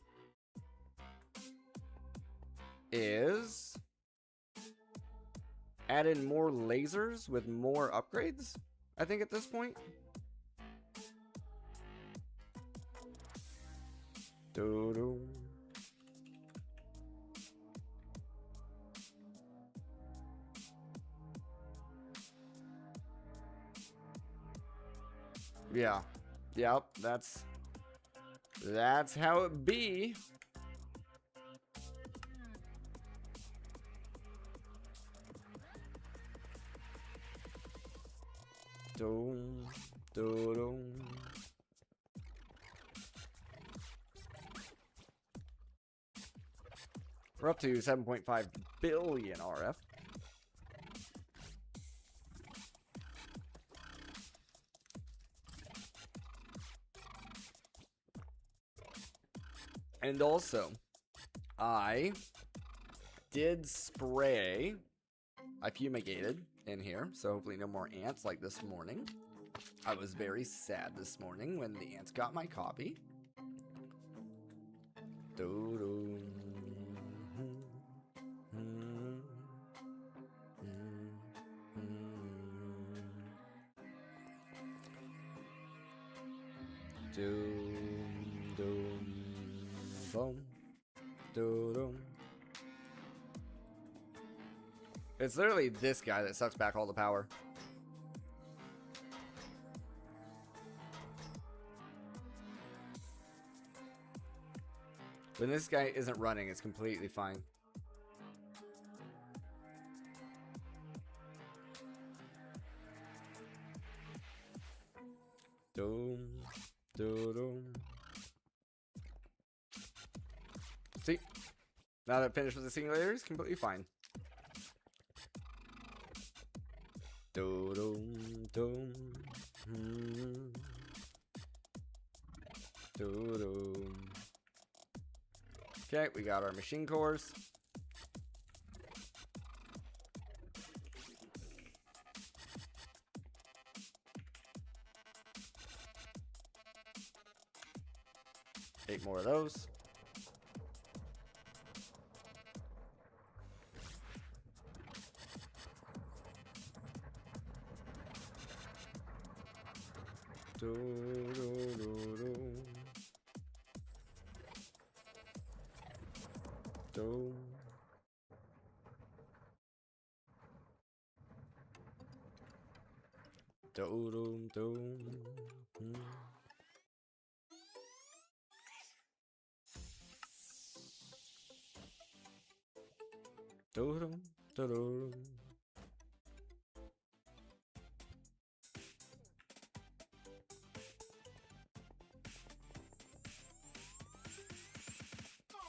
is add in more lasers with more upgrades, I think, at this point. Doo-doo. Yeah. Yep, that's how it be. Dome, Doo-doo. We're up to 7.5 billion RF. And also, I did spray. I fumigated in here, so hopefully no more ants like this morning. I was very sad this morning when the ants got my copy. Doo-doo. Doom, doom, boom, doom, doom. It's literally this guy that sucks back all the power. When this guy isn't running, it's completely fine. Doom, doom, doom. See? Now that I'm finished with the simulator, it's completely fine. Doom, doom, doom. Doom, doom. Okay, we got our machine cores. Eight more of those. Do, do, do, do. Do. Do, do, do. Do, do, do, do.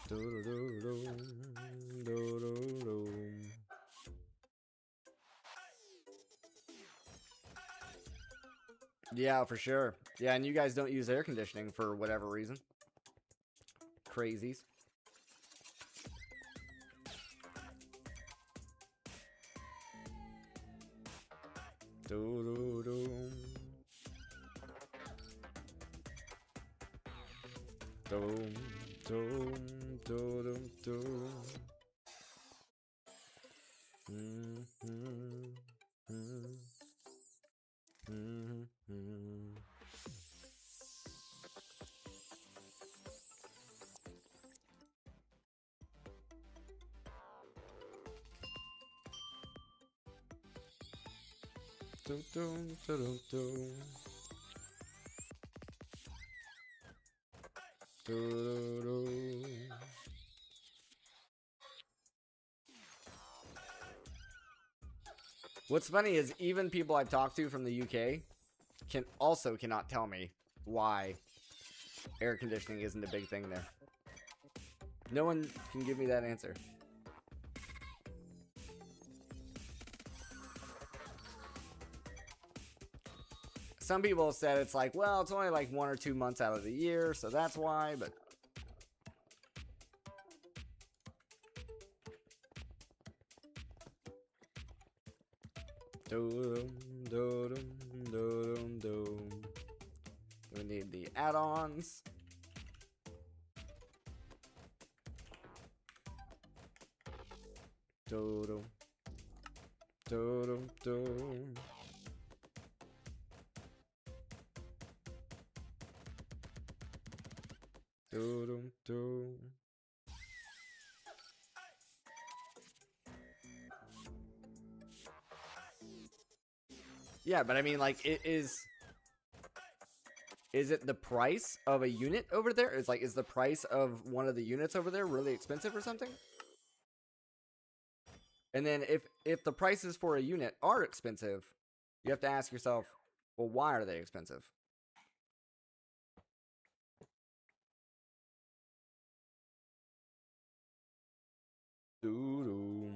Do, do, do, do, do, do, do. Yeah, for sure. Yeah, and you guys don't use air conditioning for whatever reason. Crazies. Do, do, do. Doom, doom, doom, doom. Dum, dum, dum, dum. What's funny is even people I've talked to from the UK cannot tell me why air conditioning isn't a big thing there. No one can give me that answer. Some people have said it's like, well, it's only like 1 or 2 months out of the year, so that's why, but we need the add-ons. Yeah, but I mean, like, is it the price of a unit over there? Is the price of one of the units over there really expensive or something? And then if the prices for a unit are expensive, you have to ask yourself, Well, why are they expensive? Doo-doo.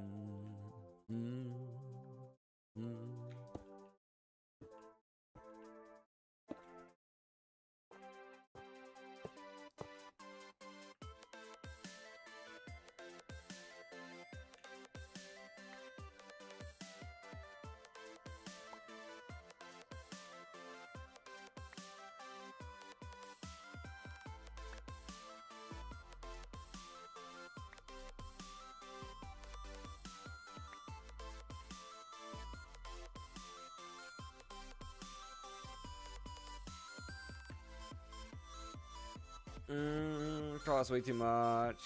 Costs way too much.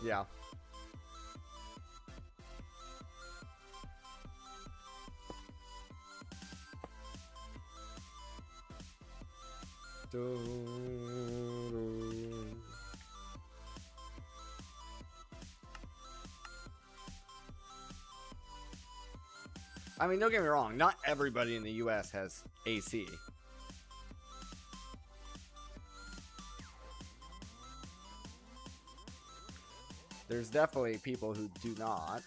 Yeah. I mean, don't get me wrong. Not everybody in the U.S. has AC. There's definitely people who do not.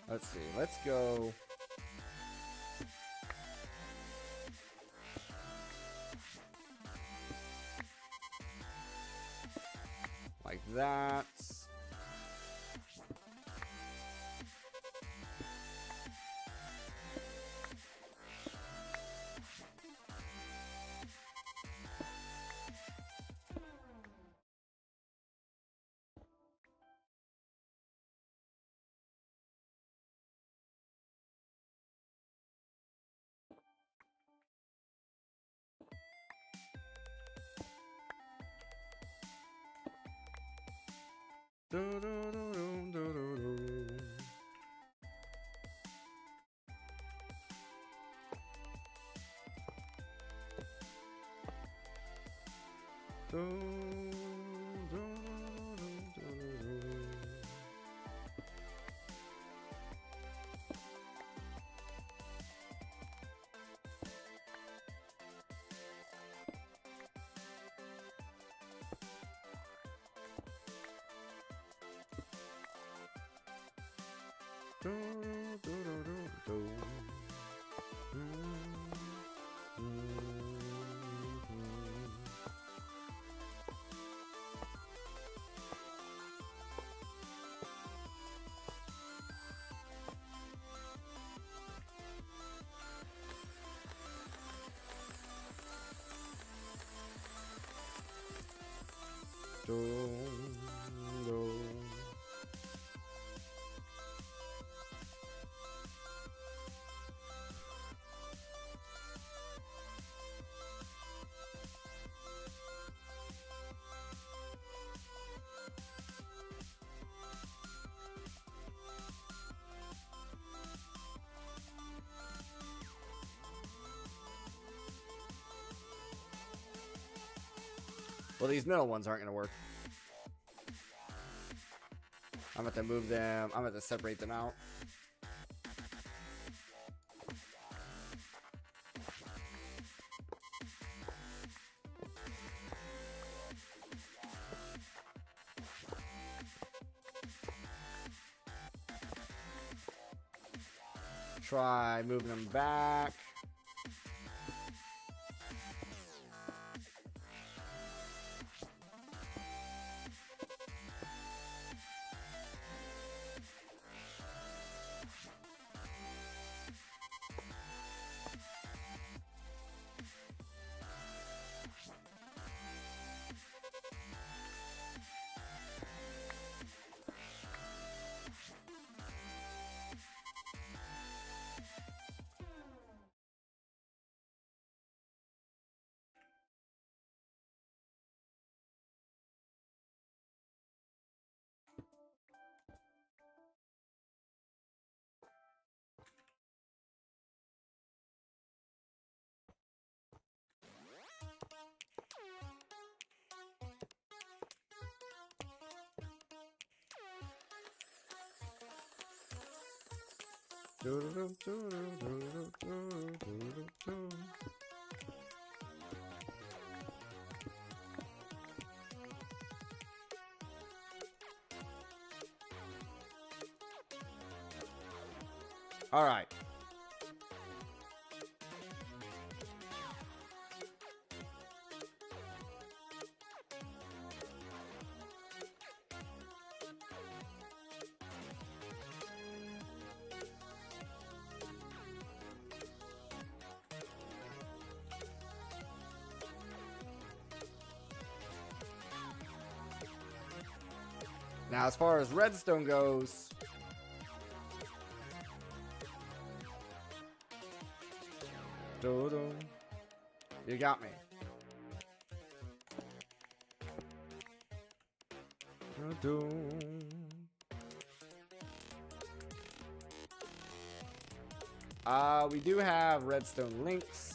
Let's see. Let's go. Like that. Well, these middle ones aren't going to work. I'm going to move them. I'm going to separate them out. Try moving them back. All right. Now, as far as redstone goes, you got me. We do have redstone links.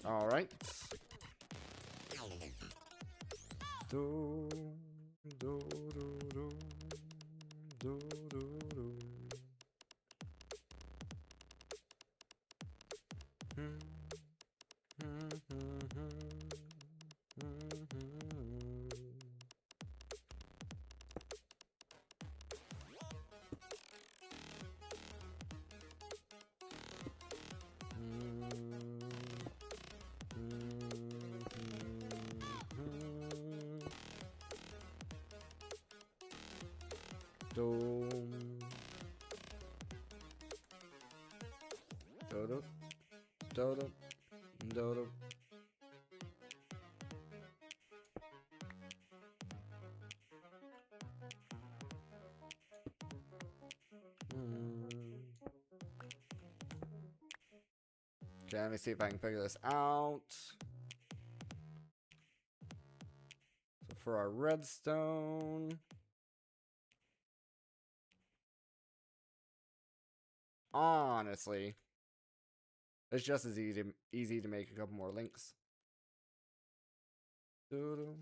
All right. Okay, let me see if I can figure this out. So for our redstone, honestly, it's just as easy to make a couple more links. To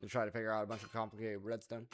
try to figure out a bunch of complicated redstone.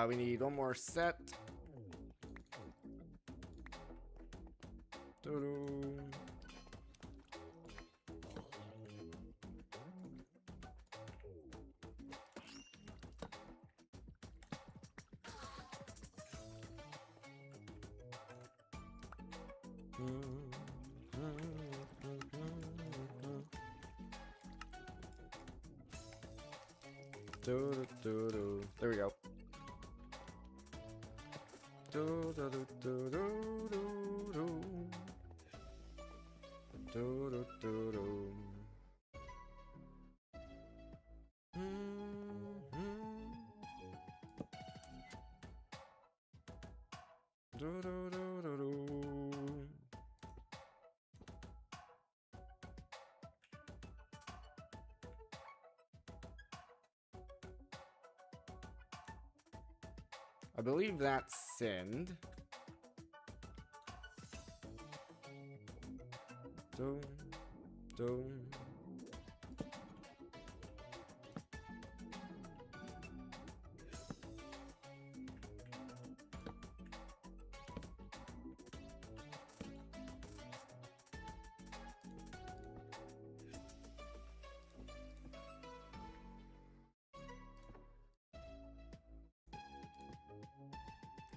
We need one more set. There we go. Do do do do do do do do do do. Do do do do do. I believe that's Sind. Dum, dum.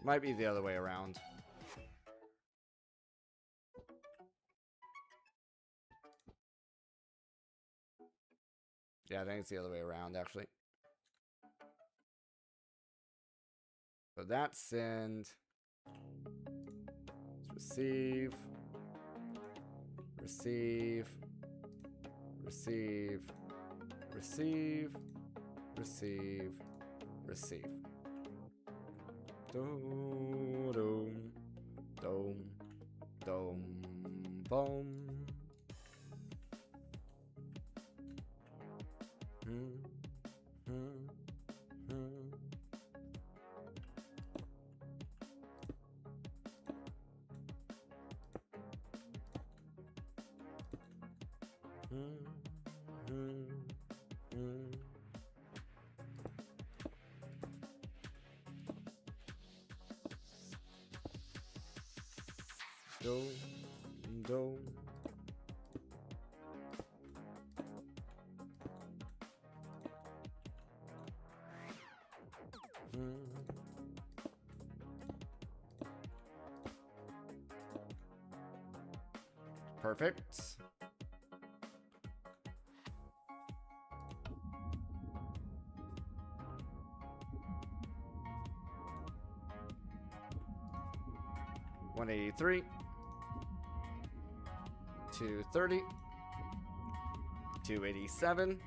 Might be the other way around. Yeah, I think it's the other way around, actually. So that's send. Let's receive. Receive. Receive. Receive. Receive. Receive. Dum, dum, dum, dum, boom. Dum, dum. Perfect. $183, $230, $287,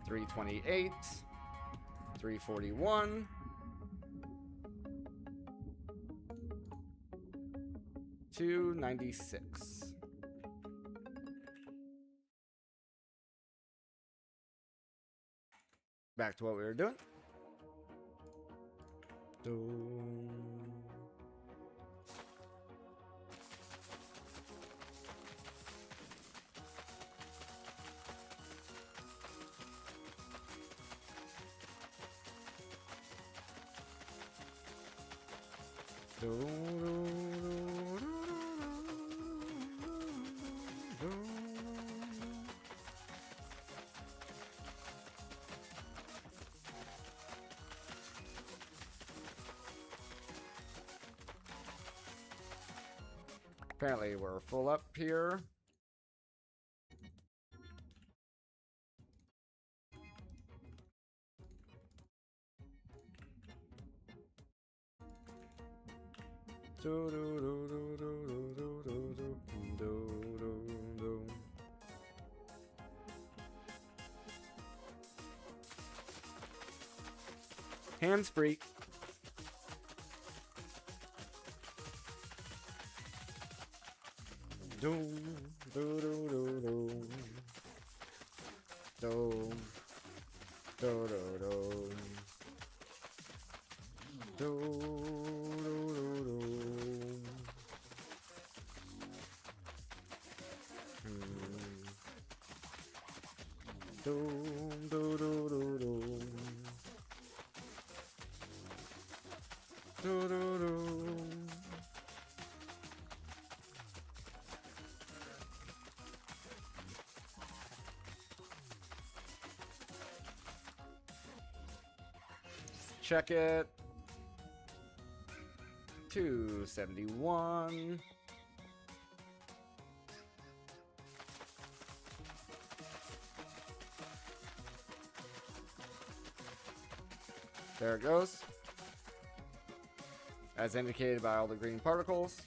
$328, $341, $296. Back to what we were doing. Apparently we're full up here. Hands free. Doom, do do do do, do do do do, do do do do. Doom, do do do do, do do do. Check it. 271. There it goes. as indicated by all the green particles.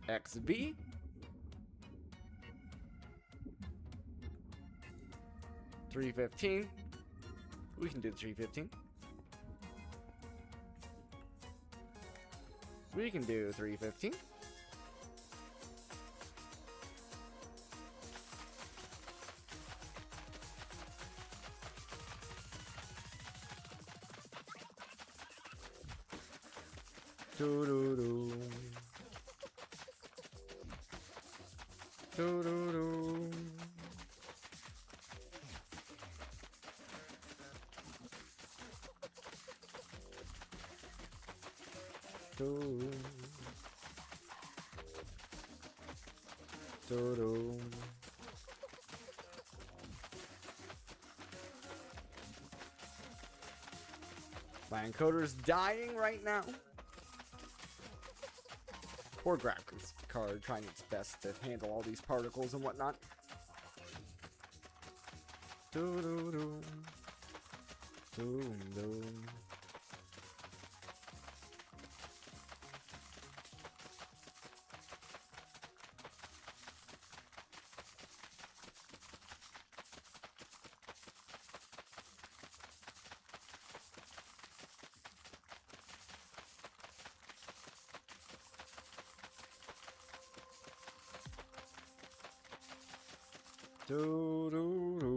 XB. $3.15. We can do the $3.15. We can do $3.15. Do-do-do. Do-do-do. Do. Do-do. My encoder's dying right now. Poor graphics card trying its best to handle all these particles and whatnot. Do-do-do. Do-do. Do, do, do.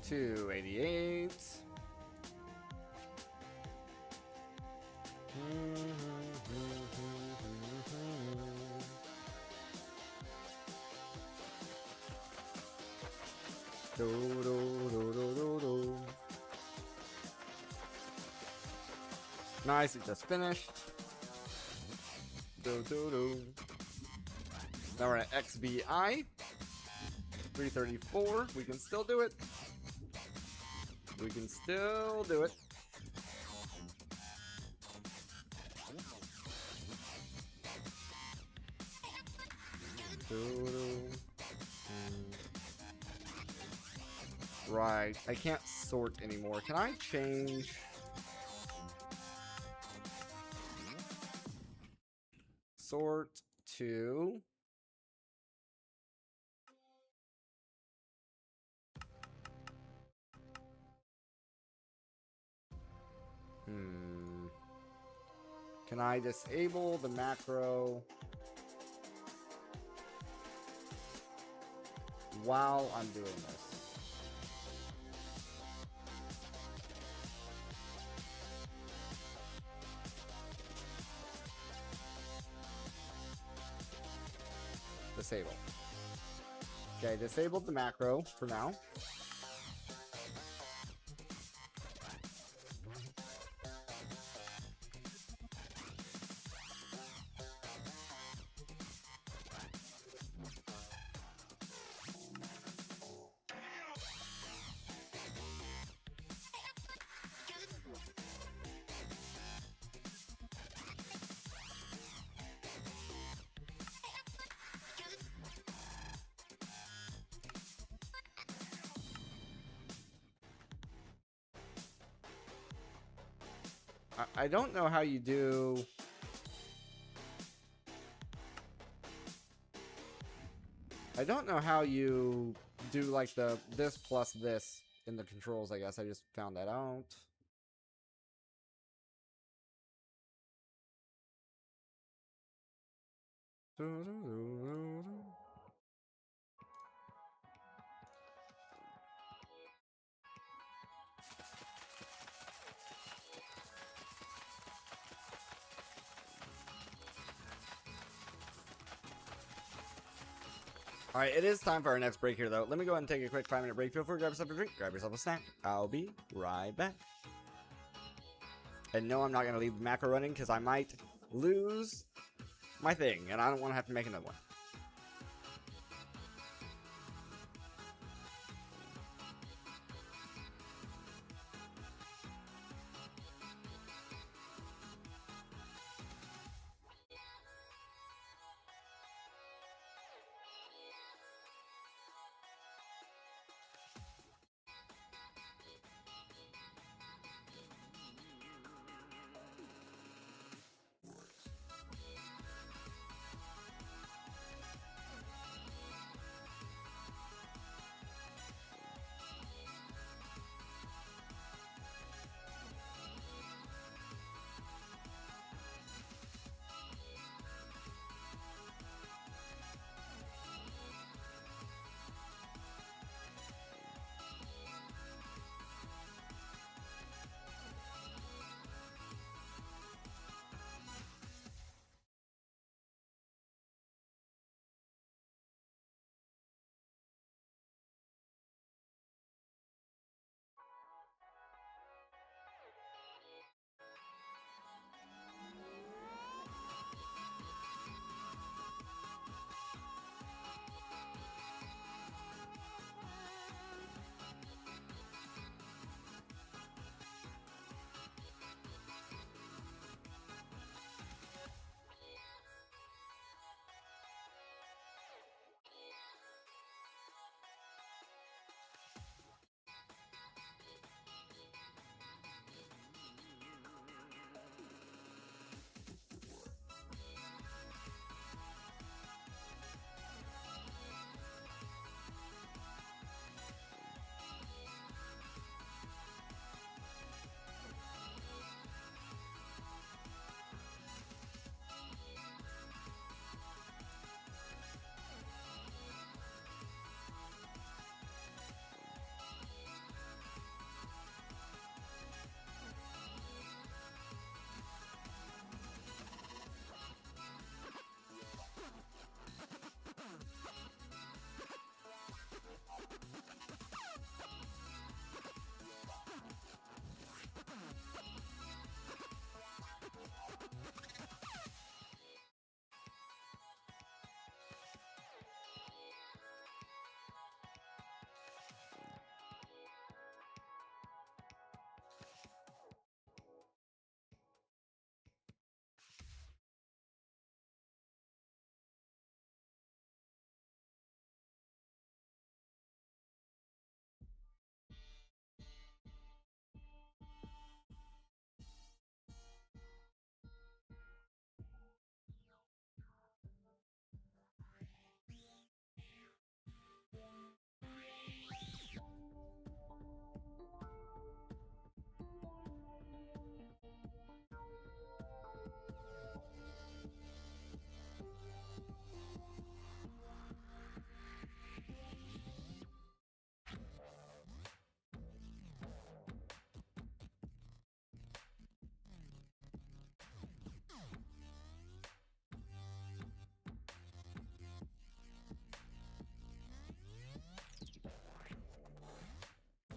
288. Do, do, do, do, do, do. Nice, it just finished. Do, do, do. Now we're at XBI. 334. We can still do it. We can still do it. Right. I can't sort anymore. Can I change? Sort to... Can I disable the macro while I'm doing this? Disable. Okay, disabled the macro for now. I don't know how you do... I don't know how you do like the this plus this in the controls, I guess. I just found that out. Alright, it is time for our next break here, though. Let me go ahead and take a quick 5-minute break. Feel free to grab yourself a drink, grab yourself a snack. I'll be right back. And no, I'm not going to leave the macro running, because I might lose my thing, and I don't want to have to make another one.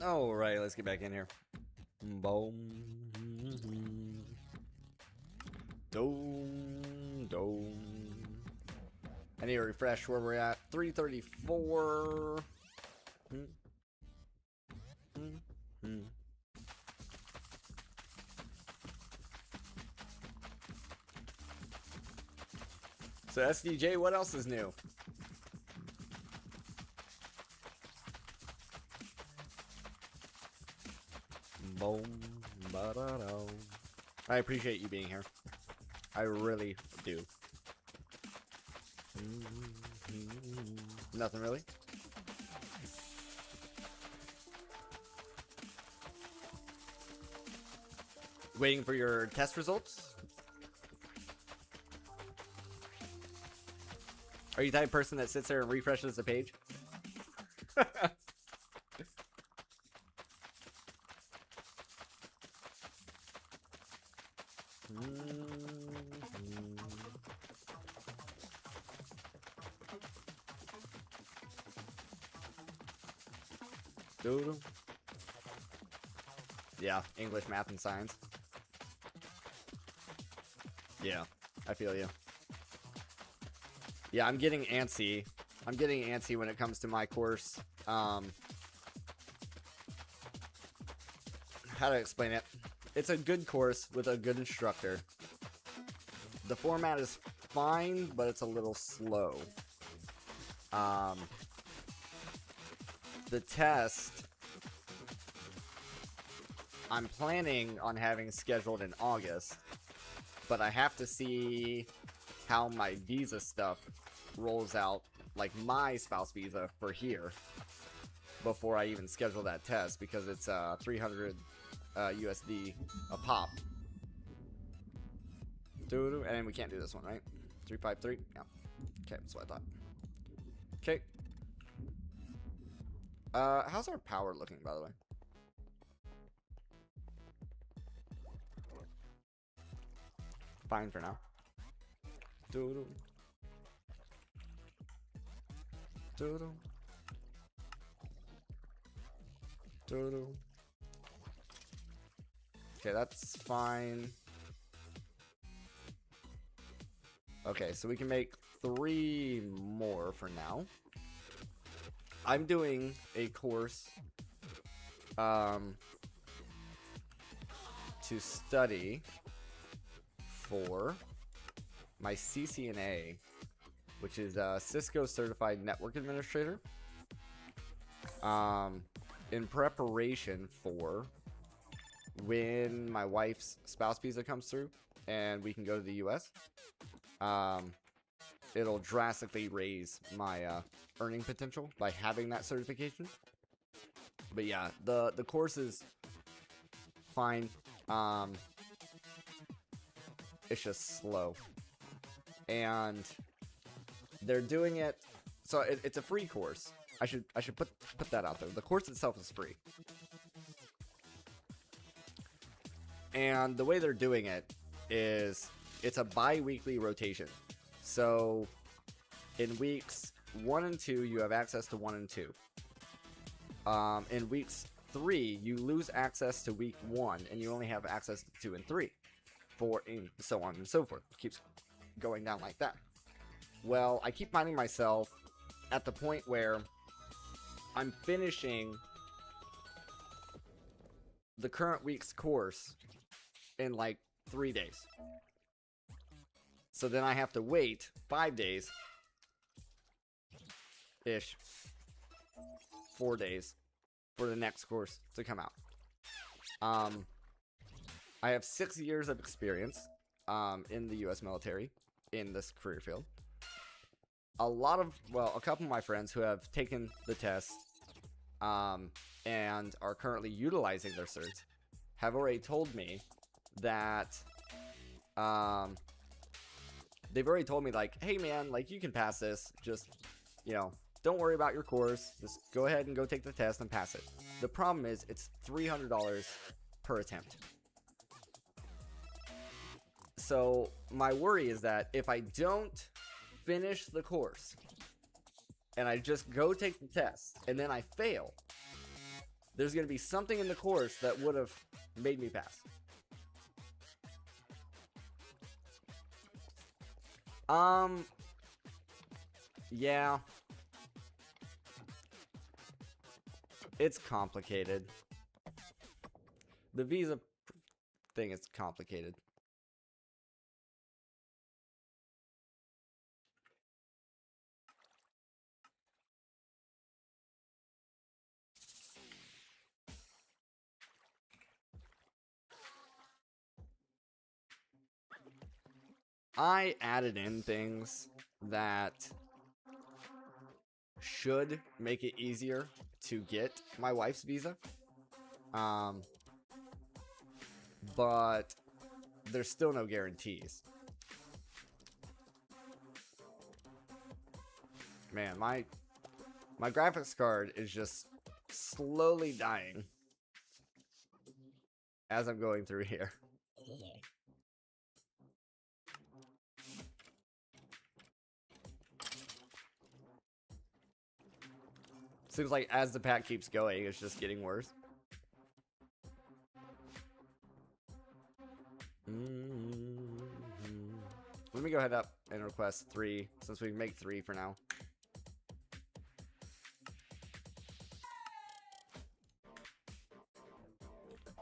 Alright, let's get back in here. Boom. Dome. I need to refresh where we're at. 334. So SDJ, what else is new? Boom, ba-da-do. I appreciate you being here. I really do. Nothing really. Waiting for your test results? Are you the type of person that sits there and refreshes the page? Yeah, English, math, and science. Yeah, I feel you. Yeah, I'm getting antsy. I'm getting antsy when it comes to my course. How to explain it? It's a good course with a good instructor. The format is fine, but it's a little slow. The test, I'm planning on having scheduled in August, but I have to see how my visa stuff rolls out, like my spouse visa for here, before I even schedule that test, because it's 300 USD a pop. And we can't do this one, right? 353? Yeah. Okay, that's what I thought. Okay. How's our power looking, by the way? Fine for now. Okay, that's fine. Okay, so we can make 3 more for now. I'm doing a course to study for my CCNA, which is Cisco Certified Network Administrator, in preparation for when my wife's spouse visa comes through and we can go to the US. It'll drastically raise my earning potential by having that certification. But yeah, the course is fine. It's just slow, and they're doing it. So it's a free course. I should put that out there. The course itself is free, and the way they're doing it is it's a bi-weekly rotation. So in weeks 1 and 2, you have access to 1 and 2. In weeks 3, you lose access to week 1, and you only have access to 2 and 3. 4, and so on and so forth. It keeps going down like that. Well, I keep finding myself at the point where I'm finishing the current week's course in like 3 days. So then I have to wait 5 days ish, 4 days for the next course to come out. I have 6 years of experience in the US military in this career field. A couple of my friends who have taken the test and are currently utilizing their certs have already told me that they've already told me, like, hey man, like, you can pass this, just, you know, don't worry about your course, just go ahead and go take the test and pass it. The problem is it's $300 per attempt. So my worry is that if I don't finish the course and I just go take the test and then I fail, there's going to be something in the course that would have made me pass. Yeah. It's complicated. The visa thing is complicated. I added in things that should make it easier to get my wife's visa. But there's still no guarantees. Man, my graphics card is just slowly dying as I'm going through here. Seems like as the pack keeps going, it's just getting worse. Let me go ahead up and request 3, since we can make 3 for now.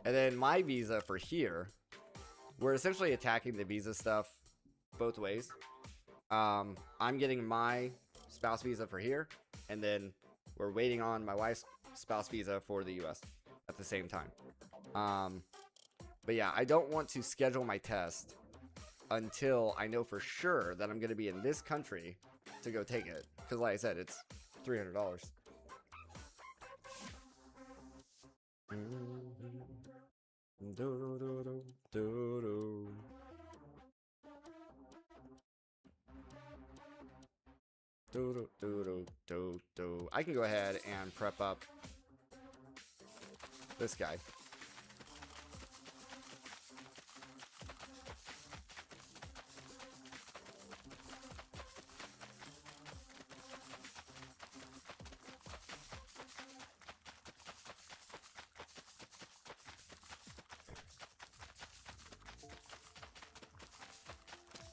And then my visa for here, we're essentially attacking the visa stuff both ways. I'm getting my spouse visa for here, and then we're waiting on my wife's spouse visa for the US at the same time. But yeah, I don't want to schedule my test until I know for sure that I'm going to be in this country to go take it. Because like I said, it's $300. I can go ahead and prep up this guy.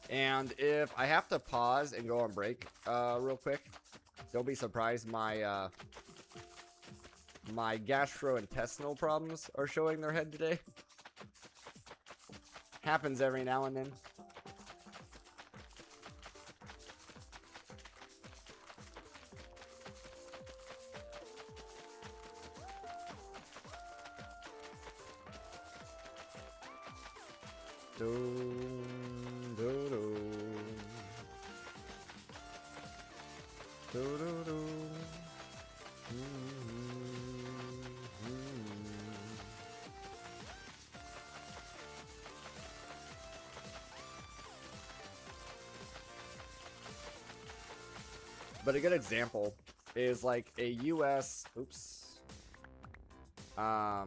And if I have to pause and go on break real quick, don't be surprised my my gastrointestinal problems are showing their head today. Happens every now and then. But a good example is like a US, a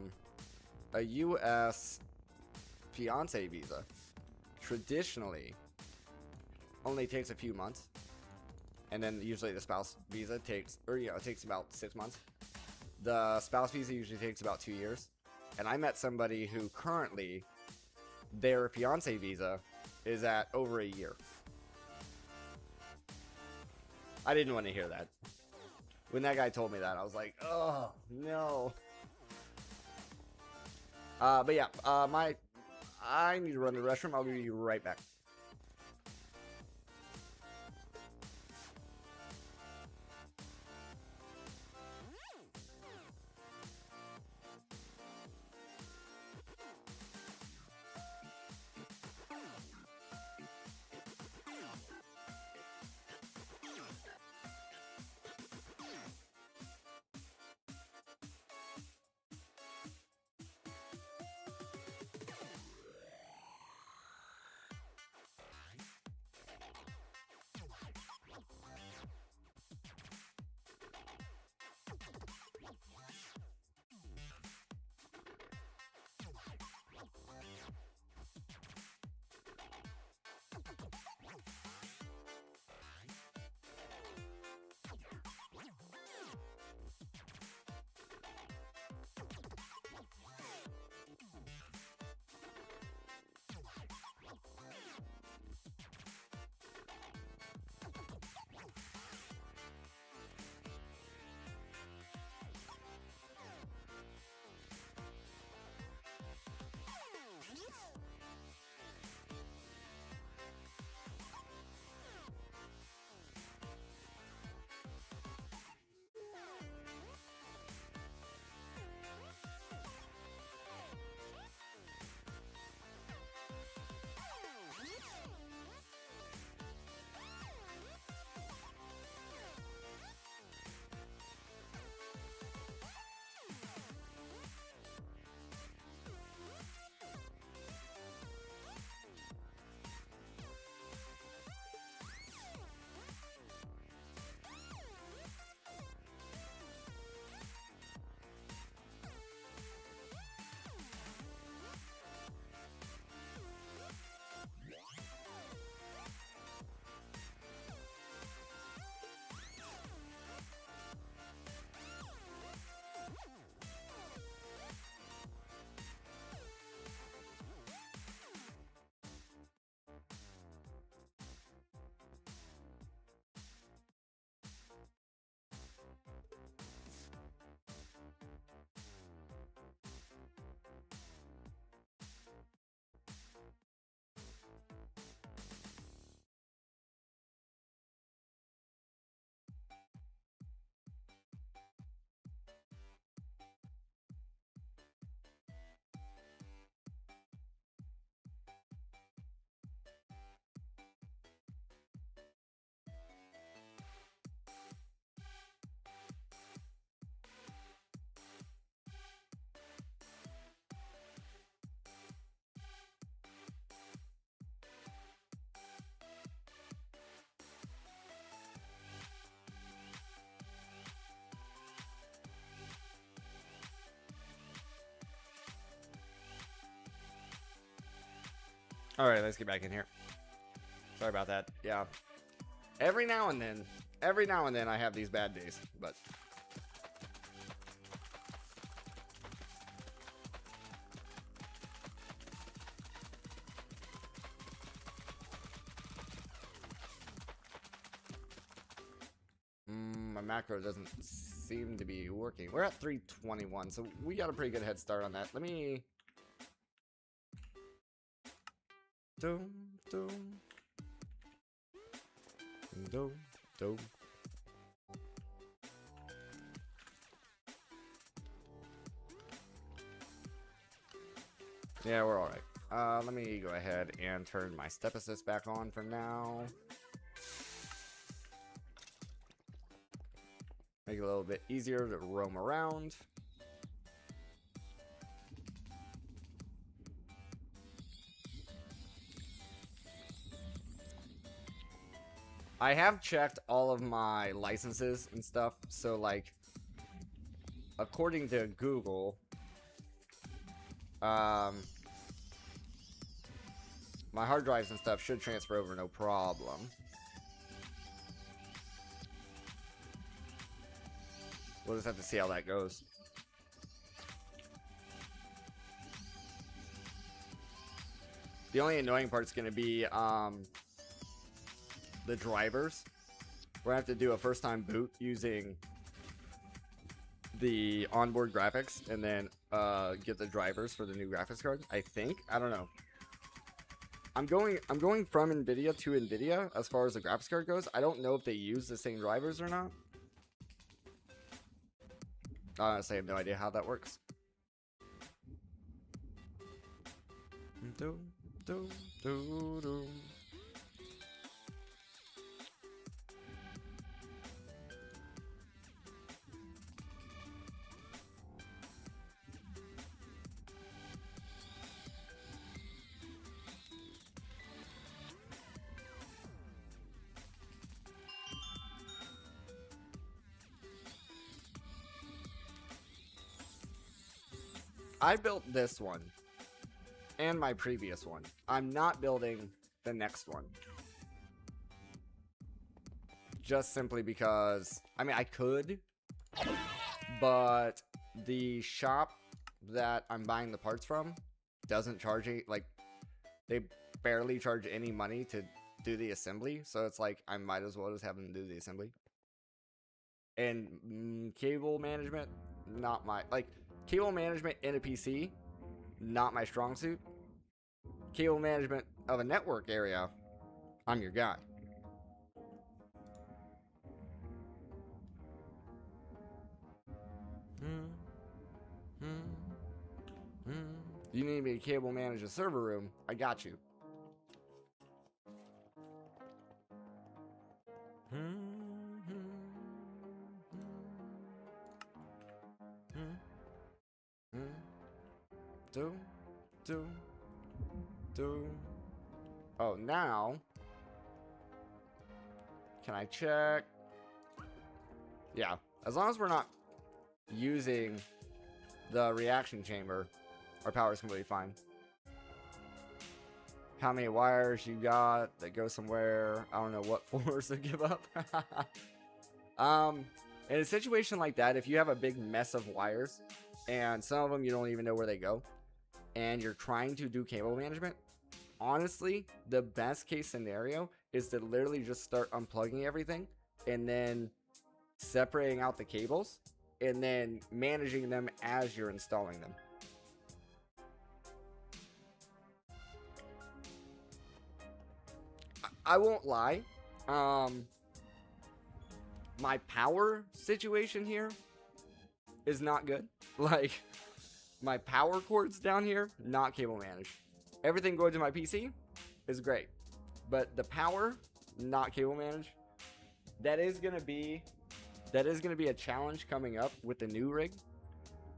US fiance visa traditionally only takes a few months, and then usually the spouse visa takes, it takes about 6 months. The spouse visa usually takes about 2 years, and I met somebody who currently their fiance visa is at over a year. I didn't want to hear that. When that guy told me that, I was like, oh, no. But yeah, I need to run to the restroom. I'll be right back. All right, let's get back in here. Sorry about that. Yeah. Every now and then I have these bad days, but my macro doesn't seem to be working. We're at 321, so we got a pretty good head start on that. Let me Doom, doom. Doom, doom. Yeah, we're alright. Let me go ahead and turn my step assist back on for now. Make it a little bit easier to roam around. I have checked all of my licenses and stuff, so like, according to Google, my hard drives and stuff should transfer over no problem. We'll just have to see how that goes. The only annoying part is going to be the drivers. We're going to have to do a first time boot using the onboard graphics and then get the drivers for the new graphics card. I think. I don't know. I'm going from NVIDIA to NVIDIA as far as the graphics card goes. I don't know if they use the same drivers or not. Honestly, I have no idea how that works. I built this one and my previous one. I'm not building the next one. Just simply because, I mean, I could, but the shop that I'm buying the parts from doesn't charge any, like, they barely charge any money to do the assembly. So it's like, I might as well just have them do the assembly. And cable management, not my, like, cable management in a PC, not my strong suit. Cable management of a network area, I'm your guy. You need me to cable manage a server room, I got you. Oh, now can I check? Yeah, as long as we're not using the reaction chamber, our power is completely fine. How many wires you got that go somewhere? I don't know what floors to give up. In a situation like that, if you have a big mess of wires and some of them you don't even know where they go and you're trying to do cable management, honestly, the best case scenario is to literally just start unplugging everything and then separating out the cables and then managing them as you're installing them. I won't lie. My power situation here is not good. Like, my power cords down here, not cable managed. Everything going to my PC is great, but the power, not cable managed. That is gonna be a challenge coming up with the new rig.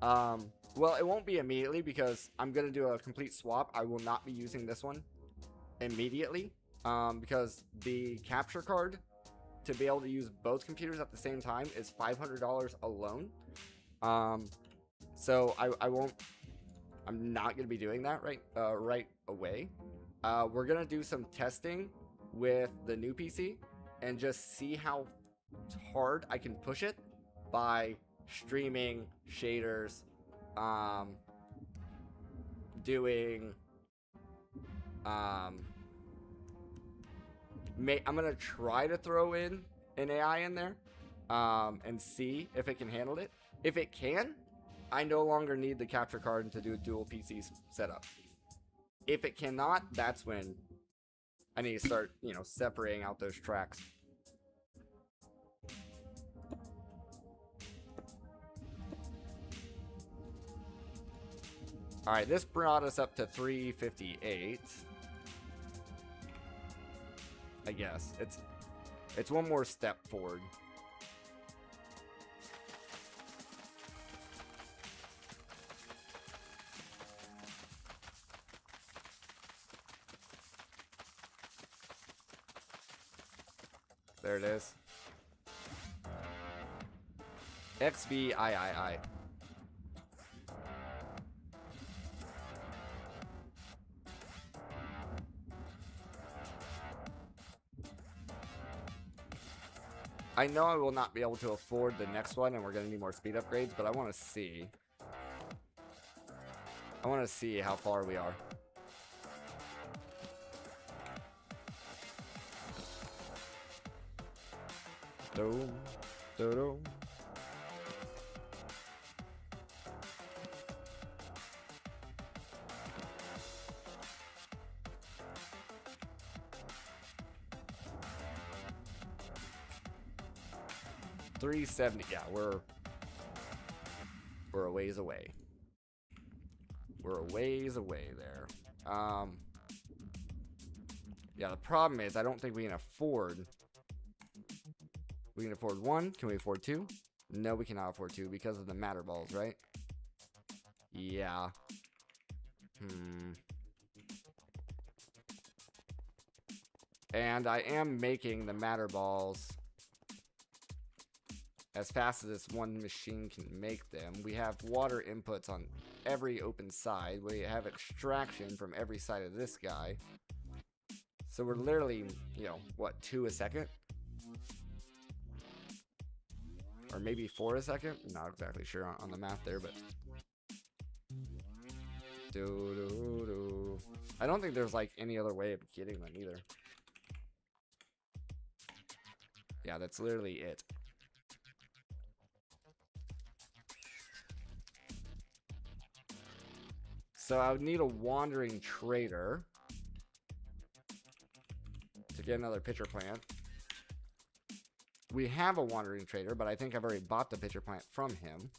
Well, it won't be immediately because I'm gonna do a complete swap. I will not be using this one immediately because the capture card to be able to use both computers at the same time is $500 alone. So I'm not gonna be doing that right away. We're gonna do some testing with the new PC and just see how hard I can push it by streaming shaders, doing I'm gonna try to throw in an AI in there, and see if it can handle it. If it can, I no longer need the capture card to do a dual PC setup. If it cannot, that's when I need to start, you know, separating out those tracks. All right, this brought us up to 358. I guess it's one more step forward. There it is. XVIII. I know I will not be able to afford the next one, and we're gonna need more speed upgrades, but I want to see. I want to see how far we are. Do, do, do. $370. Yeah, we're a ways away. We're a ways away there. Yeah, the problem is I don't think we can afford. We can afford one. Can we afford two? No, we cannot afford two because of the matter balls, right? Yeah. And I am making the matter balls as fast as this one machine can make them. We have water inputs on every open side. We have extraction from every side of this guy. So we're literally, you know, what, 2 a second? Or maybe 4 a second? Not exactly sure on the math there, but... I don't think there's like any other way of getting them either. Yeah, that's literally it. So I would need a wandering trader to get another pitcher plant. We have a wandering trader, but I think I've already bought the pitcher plant from him.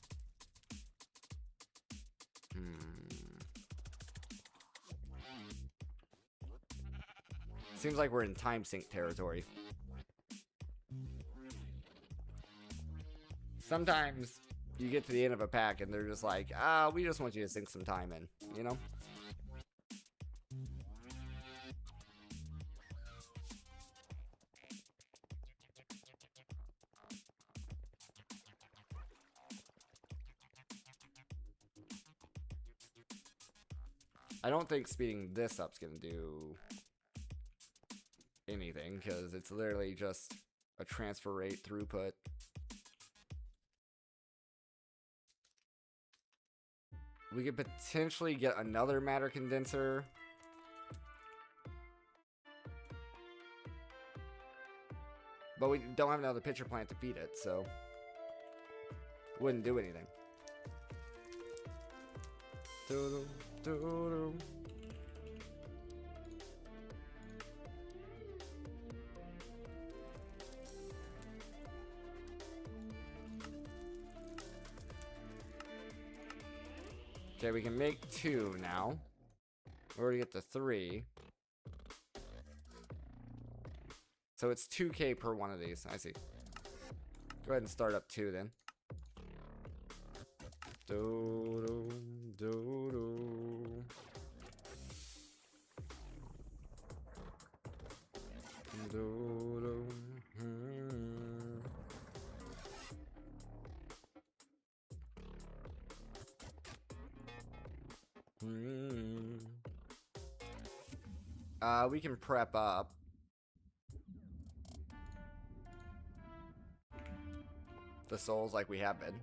Seems like we're in time sync territory. Sometimes you get to the end of a pack and they're just like, we just want you to sink some time in, you know? I don't think speeding this up's gonna do anything, because it's literally just a transfer rate throughput. We could potentially get another matter condenser. But we don't have another pitcher plant to feed it, so wouldn't do anything. Okay, we can make 2 now. We already get to 3. So it's 2K per one of these. I see. Go ahead and start up 2 then. We can prep up. The souls like we have been.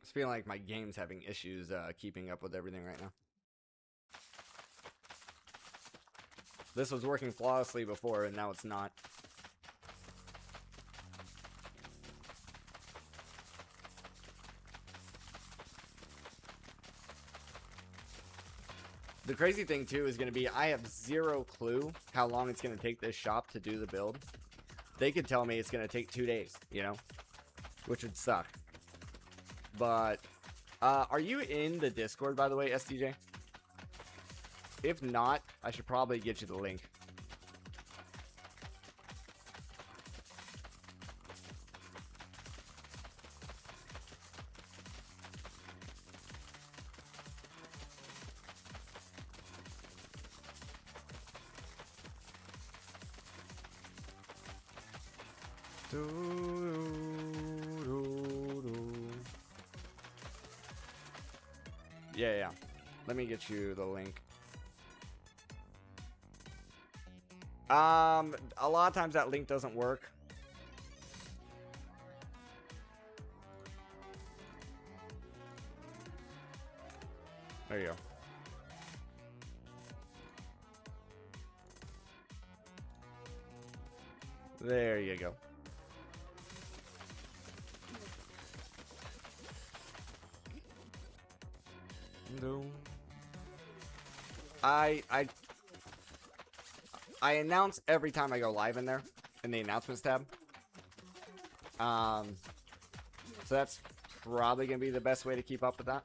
It's feeling like my game's having issues keeping up with everything right now. This was working flawlessly before, and now it's not. The crazy thing, too, is going to be I have zero clue how long it's going to take this shop to do the build. They could tell me it's going to take 2 days, you know? Which would suck. But, are you in the Discord, by the way, SDJ? If not, I should probably get you the link. Yeah. Let me get you the link. A lot of times that link doesn't work. There you go. There you go. No. I announce every time I go live in there, in the announcements tab. So that's probably gonna be the best way to keep up with that.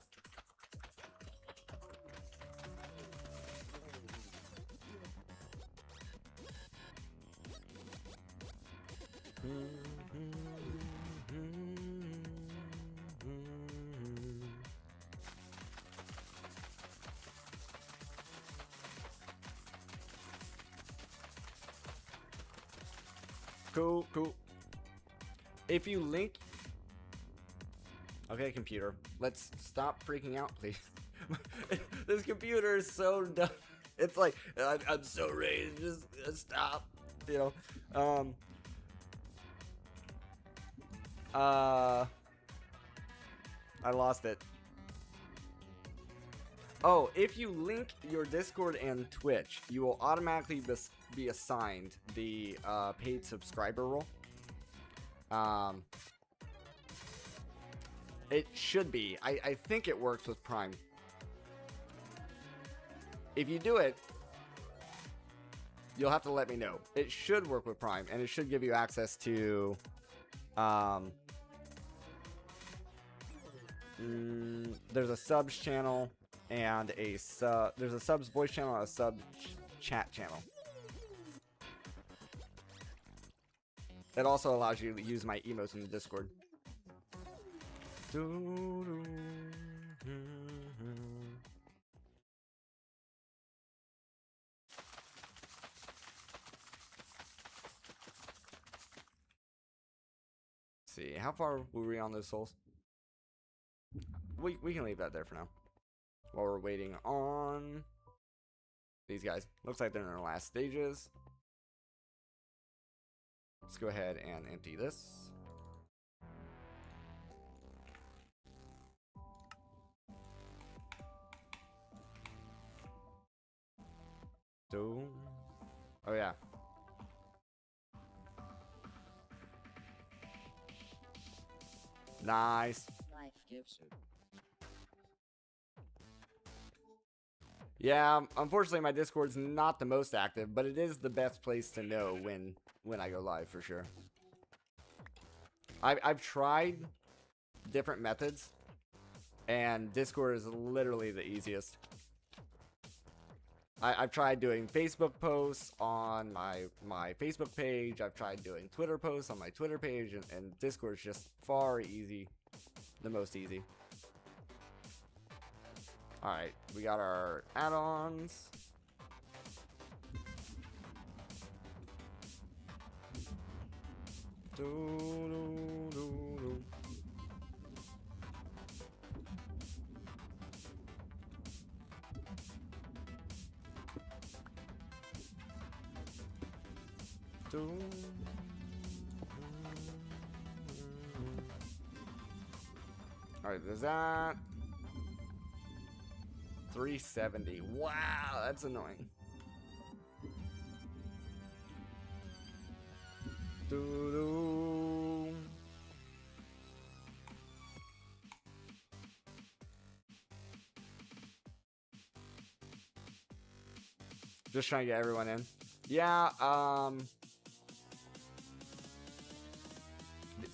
Cool. If you link... Okay, computer. Let's stop freaking out, please. This computer is so dumb. It's like, I'm so ready to just stop. You know? I lost it. Oh, if you link your Discord and Twitch, you will automatically be assigned the paid subscriber role. It should be. I think it works with Prime. If you do it, you'll have to let me know. It should work with Prime, and it should give you access to there's a subs channel and there's a subs voice channel and a sub chat channel. It also allows you to use my emotes in the Discord. See, how far were we on those souls? We can leave that there for now. While we're waiting on these guys. Looks like they're in their last stages. Let's go ahead and empty this. Oh yeah. Nice. Life gives you. Yeah, unfortunately my Discord's not the most active, but it is the best place to know when I go live for sure. I've tried different methods, and Discord is literally the easiest. I've tried doing Facebook posts on my Facebook page. I've tried doing Twitter posts on my Twitter page, and Discord's just far the most easy. Alright, we got our add-ons. Alright, there's that. 370. Wow, that's annoying. Doo-doo. Just trying to get everyone in. Yeah,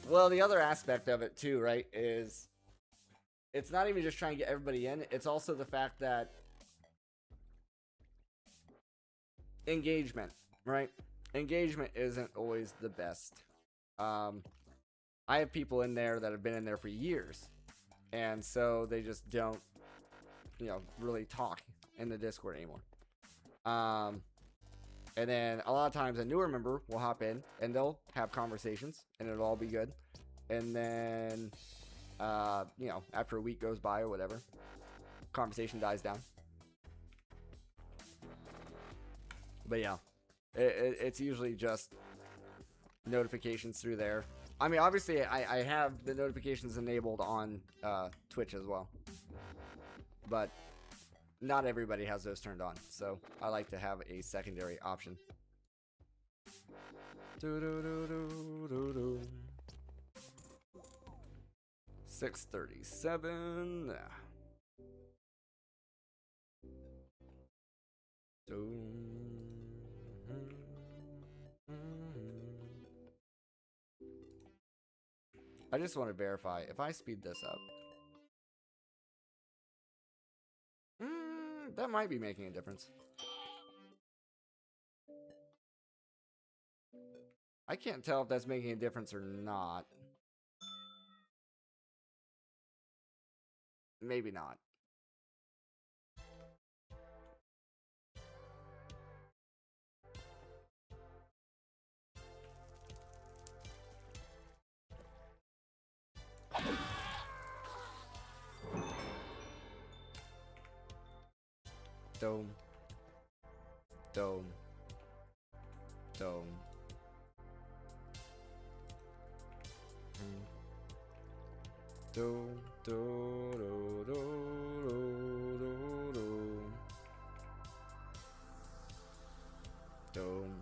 well, the other aspect of it too, right, is it's not even just trying to get everybody in, it's also the fact that engagement, right? Engagement isn't always the best. I have people in there that have been in there for years, and so they just don't, really talk in the Discord anymore. And then a lot of times a newer member will hop in and they'll have conversations and it'll all be good. And then, after a week goes by or whatever, conversation dies down. But yeah, it's usually just notifications through there. I mean, obviously I have the notifications enabled on Twitch as well. But not everybody has those turned on, so I like to have a secondary option. 637. I just want to verify if I speed this up. That might be making a difference. I can't tell if that's making a difference or not. Maybe not. Dome. Dome. Dome. Do, do, do, do, do, do. Dome.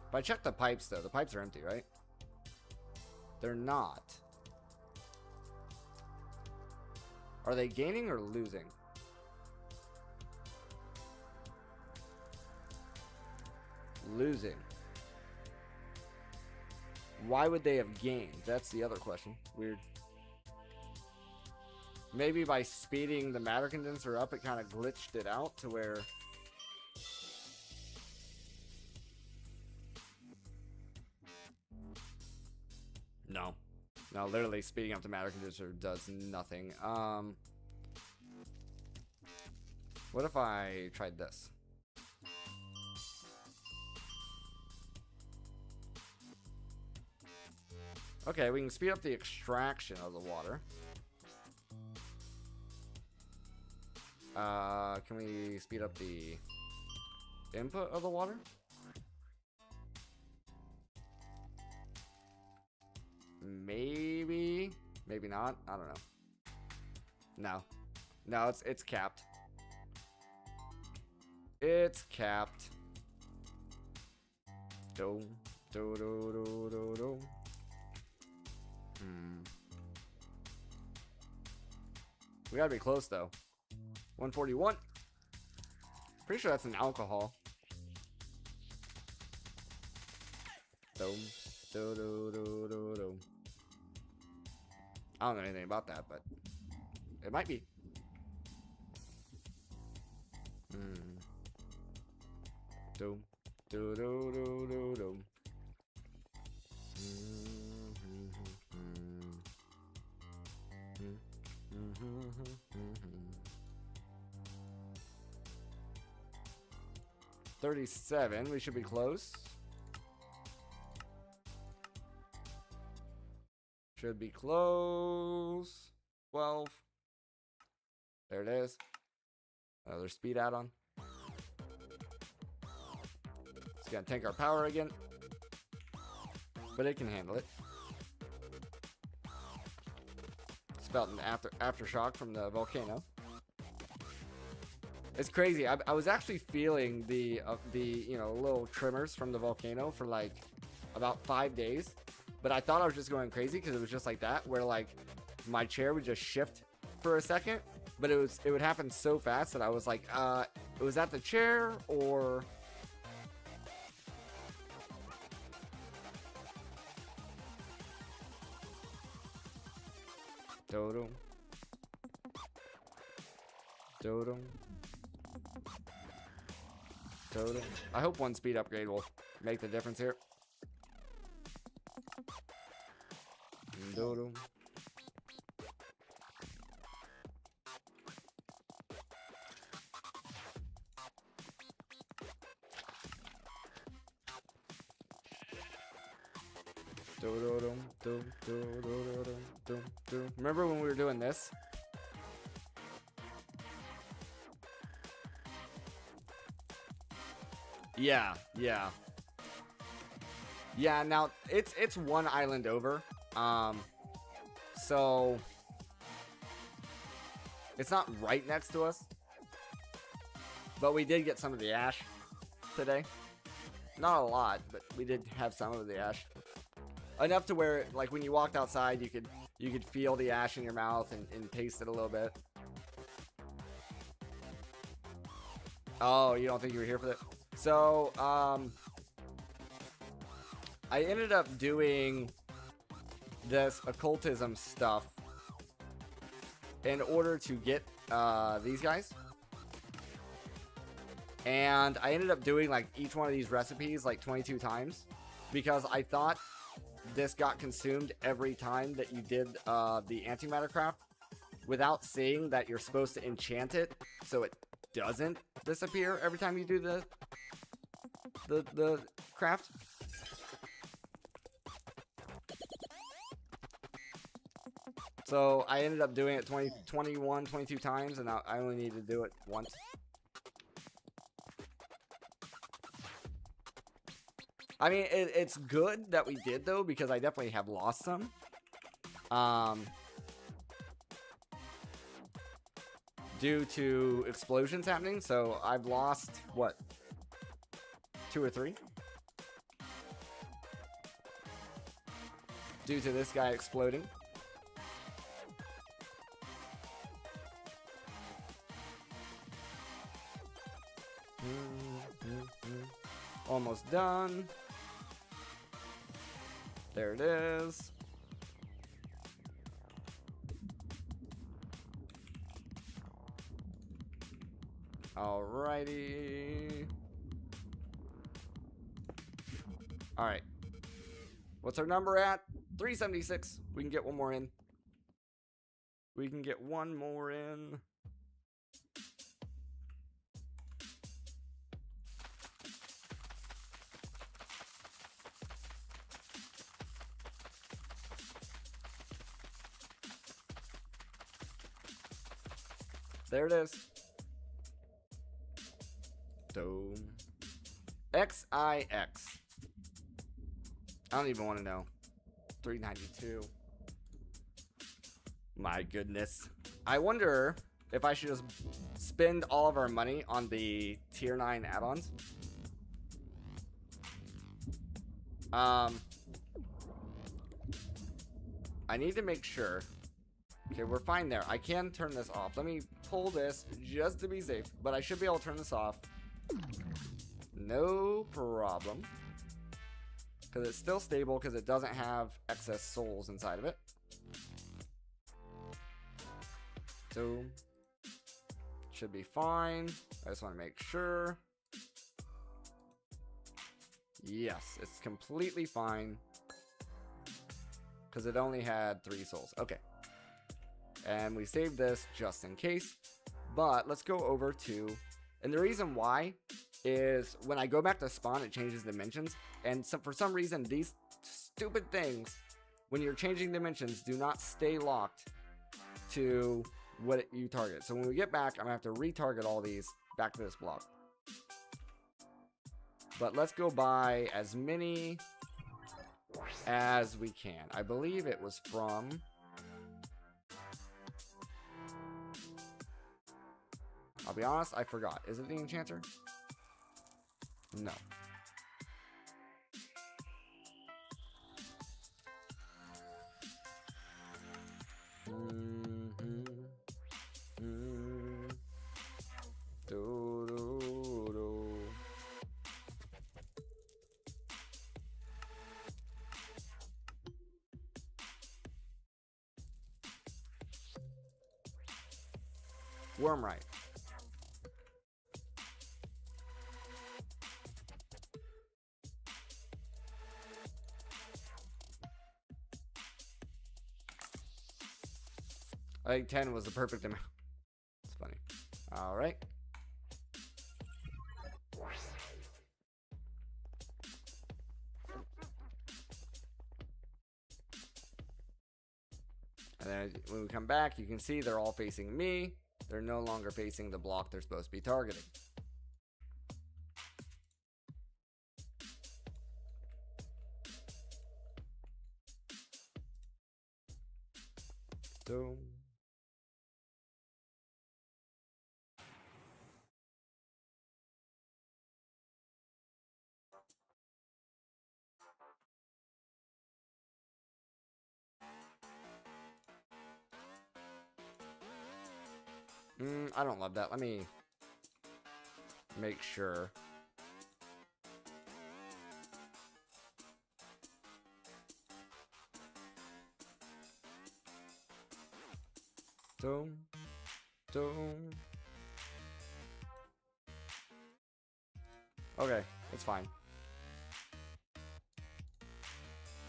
If I check the pipes, though, the pipes are empty, right? They're not. Are they gaining or losing? Losing. Why would they have gained? That's the other question. Weird. Maybe by speeding the matter condenser up, it kind of glitched it out to where... No. No, literally speeding up the matter condenser does nothing. What if I tried this? Okay, we can speed up the extraction of the water. Can we speed up the input of the water? Maybe. Maybe not. I don't know. No. No, it's capped. It's capped. Do, do, do, do, do, do. We gotta be close, though. 141. Pretty sure that's an alcohol. Dome. Do, do, do, do, do. I don't know anything about that, but it might be. Do, do, do, do, do, do. 37, we should be close. Should be close. 12. There it is. Another speed add-on. It's gonna tank our power again, but it can handle it. It's about an aftershock from the volcano. It's crazy. I was actually feeling the little tremors from the volcano for like about 5 days, but I thought I was just going crazy because it was just like that, where like my chair would just shift for a second, but it would happen so fast that I was like, was that the chair or? Dodo. Dodo. Dodo. I hope one speed upgrade will make the difference here. Dodo. Remember when we were doing this? Yeah. Now it's one island over, so it's not right next to us, but we did get some of the ash today. Not a lot, but we did have some of the ash. Enough to where, like, when you walked outside, you could feel the ash in your mouth and taste it a little bit. Oh, you don't think you were here for that? So, I ended up doing this occultism stuff in order to get these guys. And I ended up doing, like, each one of these recipes, like, 22 times. Because I thought this got consumed every time that you did the antimatter craft, without seeing that you're supposed to enchant it so it doesn't disappear every time you do the craft. So I ended up doing it 22 times, and I only need to do it once. I mean, it's good that we did, though, because I definitely have lost some. Due to explosions happening, so I've lost, what, 2 or 3? Due to this guy exploding. Almost done. There it is. Alrighty. Alright. What's our number at? 376. We can get one more in. We can get one more in. There it is. Dome. XIX. I don't even want to know. 392. My goodness. I wonder if I should just spend all of our money on the tier 9 add-ons. I need to make sure. Okay, we're fine there. I can turn this off. Let me pull this just to be safe, but I should be able to turn this off. No problem. Because it's still stable because it doesn't have excess souls inside of it. So, should be fine. I just want to make sure. Yes, it's completely fine. Because it only had 3 souls. Okay. And we saved this just in case. But let's go over to... And the reason why is when I go back to spawn, it changes dimensions. And so for some reason, these stupid things, when you're changing dimensions, do not stay locked to what you target. So when we get back, I'm going to have to retarget all these back to this block. But let's go buy as many as we can. I believe it was from... I'll be honest, I forgot. Is it the enchanter? No. Wormright. I think 10 was the perfect amount. It's funny. Alright. And then when we come back, you can see they're all facing me. They're no longer facing the block they're supposed to be targeting. So... I don't love that. Let me make sure. Doom. Okay, it's fine.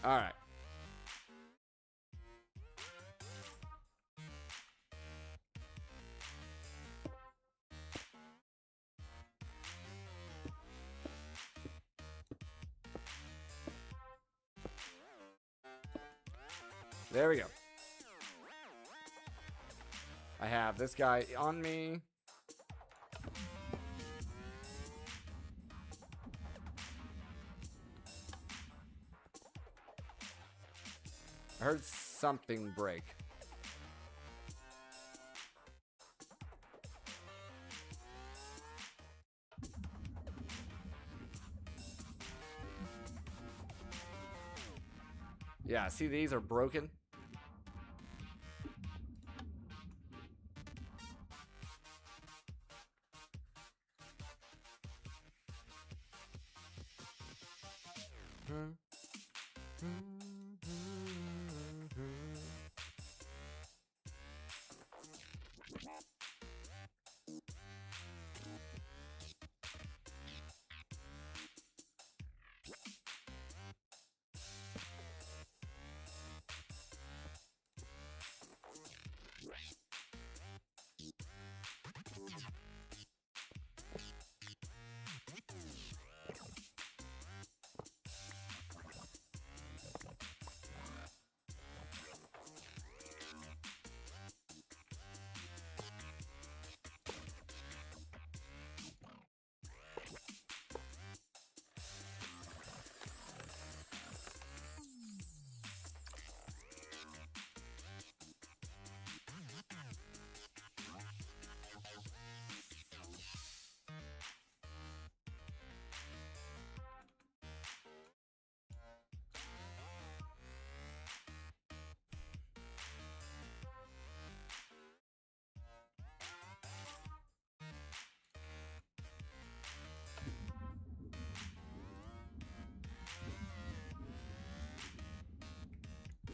Alright. There we go. I have this guy on me. I heard something break. Yeah, see, these are broken.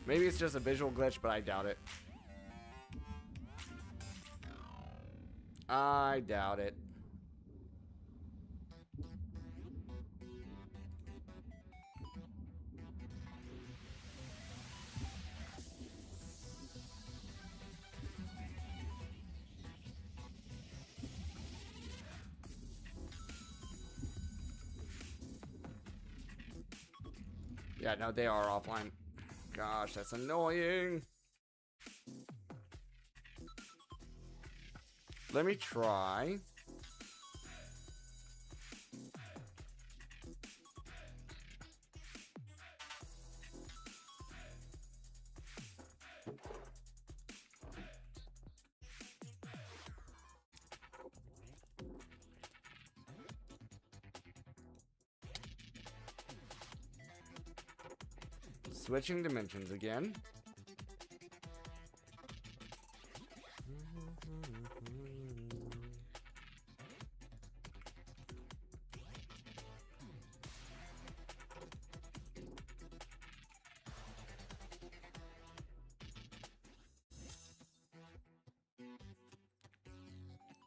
Maybe it's just a visual glitch, but I doubt it. I doubt it. Yeah, no, they are offline. Gosh, that's annoying. Let me try. Switching dimensions again.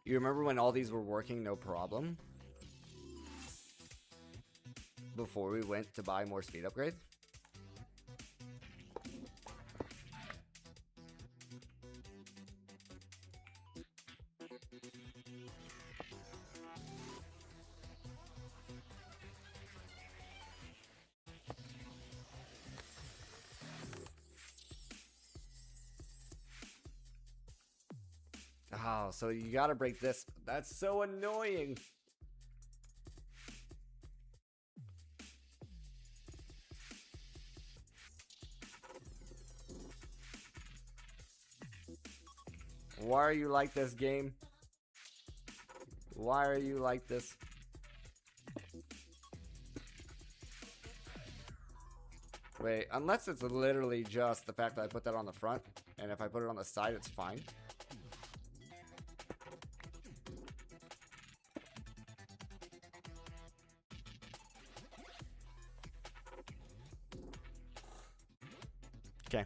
You remember when all these were working no problem? Before we went to buy more speed upgrades? Oh, so you gotta break this. That's so annoying. Why are you like this, game? Why are you like this? Wait, unless it's literally just the fact that I put that on the front, and if I put it on the side, it's fine. Okay.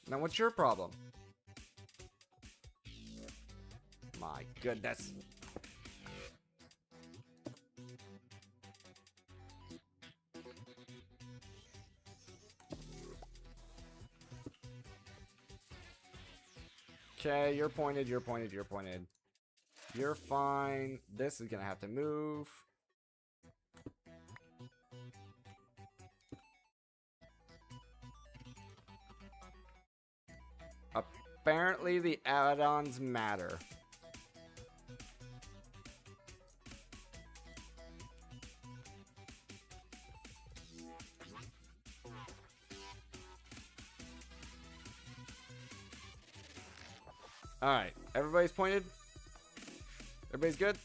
Now what's your problem? My goodness. Okay, you're pointed, you're pointed, you're pointed. You're fine. This is gonna have to move. Apparently the add-ons matter. Alright, everybody's pointed? Everybody's good?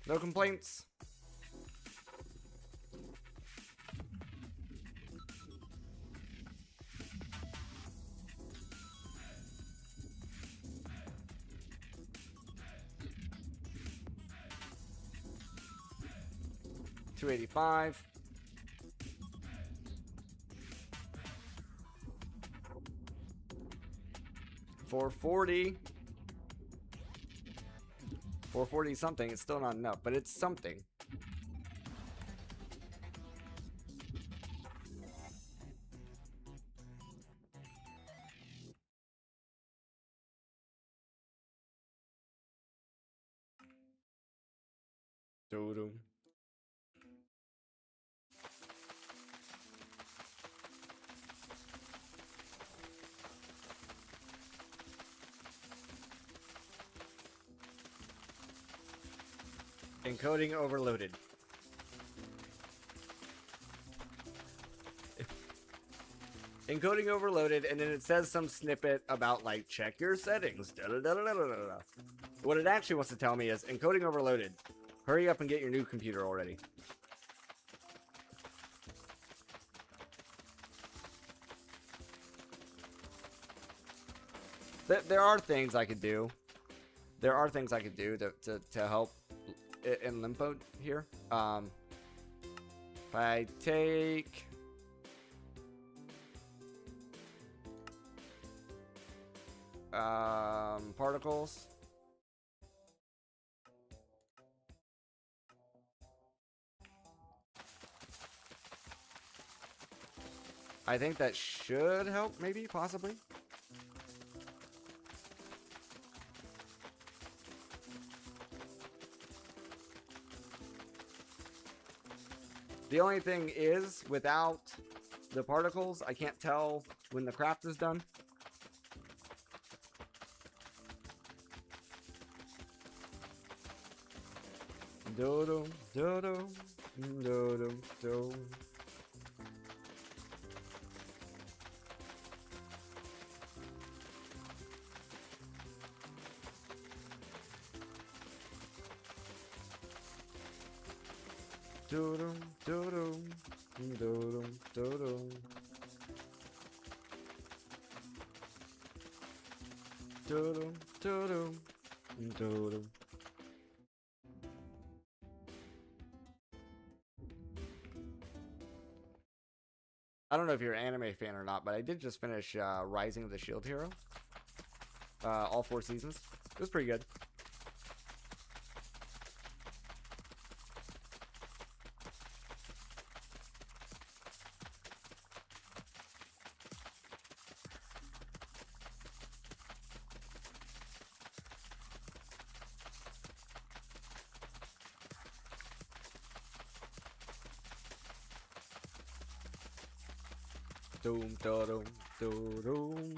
No complaints? $285. $440. 440 something. It's still not enough, but it's something. Doo-doo. Encoding overloaded. Encoding overloaded, and then it says some snippet about, like, check your settings. Da-da-da-da-da-da-da. What it actually wants to tell me is, encoding overloaded. Hurry up and get your new computer already. There are things I could do. There are things I could do to help in limbo here. If I take particles. I think that should help, maybe, possibly. The only thing is, without the particles, I can't tell when the craft is done. Do-do, do-do, do-do, do. Do-dum, do-dum, do-dum, do-dum. Do-dum, do-dum, do-dum. I don't know if you're an anime fan or not, but I did just finish Rising of the Shield Hero. All 4 seasons. It was pretty good. Doom, do-dum, do-dum.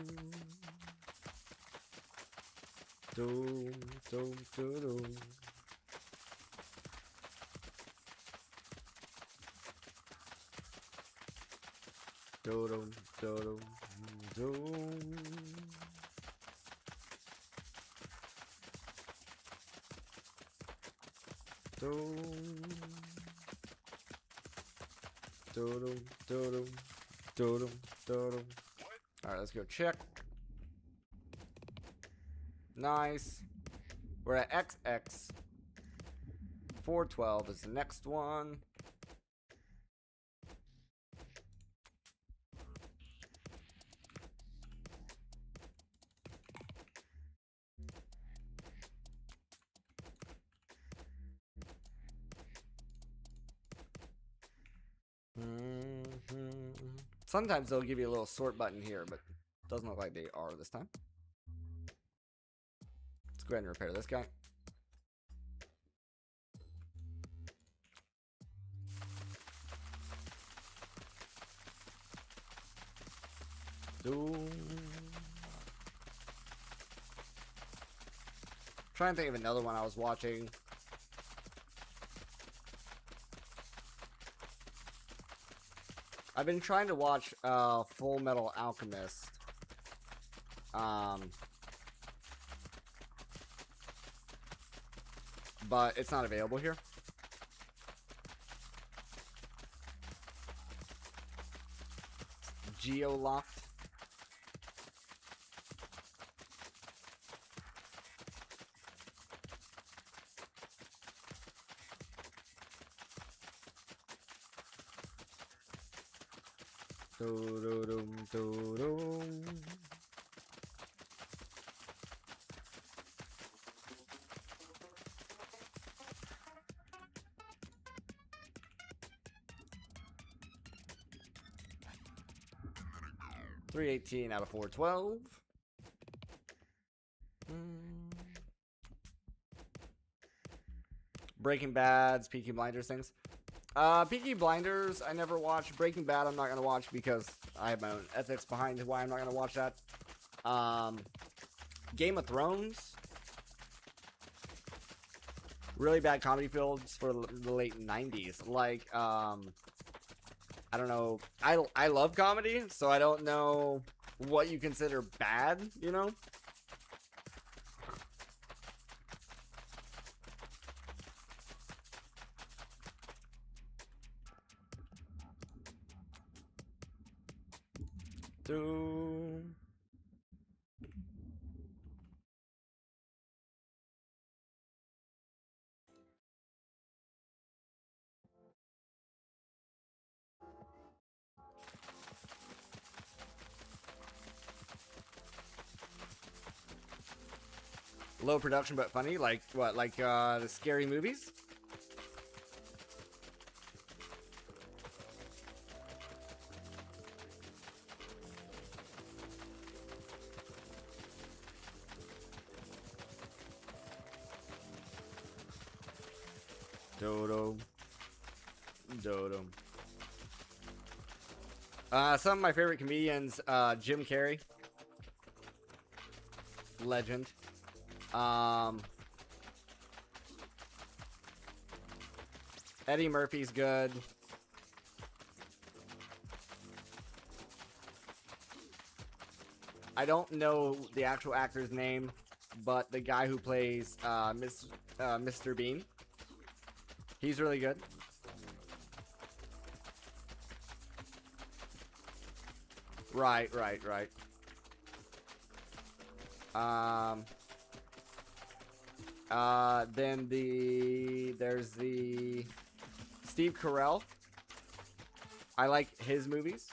Doom, doom, do-dum. Do-dum, do-dum, doom. Doom. Do-dum, do-dum. Do-dum, do-dum. Alright, let's go check. Nice. We're at XX. 412 is the next one. Sometimes they'll give you a little sort button here, but doesn't look like they are this time. Let's go ahead and repair this guy. Trying to think of another one I was watching. I've been trying to watch Full Metal Alchemist. But it's not available here. Geo-locked. Do-do-dum, do-dum. $318 out of $412. Breaking Bad's, Peaky Blinders things. Peaky Blinders, I never watched. Breaking Bad, I'm not gonna watch because I have my own ethics behind why I'm not gonna watch that. Game of Thrones, really bad comedy fields for the late 90s. Like, I don't know. I love comedy, so I don't know what you consider bad, you know? Low production but funny, like what? Like the scary movies? Dodo. Dodo. Some of my favorite comedians, Jim Carrey. Legend. Eddie Murphy's good. I don't know the actual actor's name, but the guy who plays Mr. Bean, he's really good. Right. Then there's the Steve Carell. I like his movies.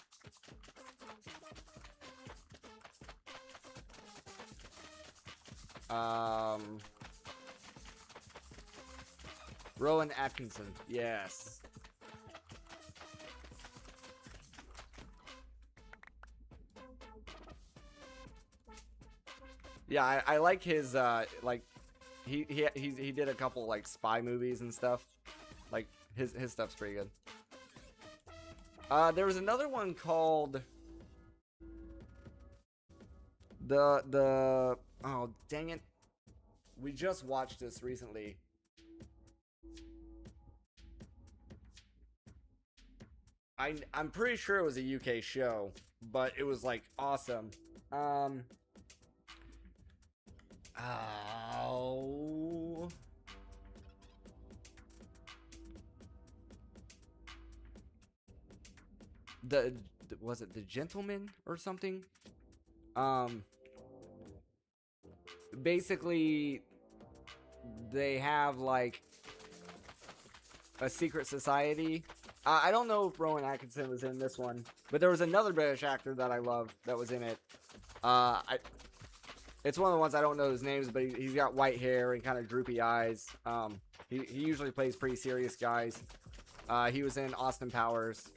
Rowan Atkinson, yes. Yeah, I like his like he did a couple like spy movies and stuff. Like his stuff's pretty good. There was another one called the oh dang it. We just watched this recently. I'm pretty sure it was a UK show, but it was like awesome. Oh. Was it The Gentleman or something? Basically they have like a secret society. I don't know if Rowan Atkinson was in this one, but there was another British actor that I love that was in it. It's one of the ones I don't know his names, but he's got white hair and kind of droopy eyes. He usually plays pretty serious guys. He was in Austin Powers.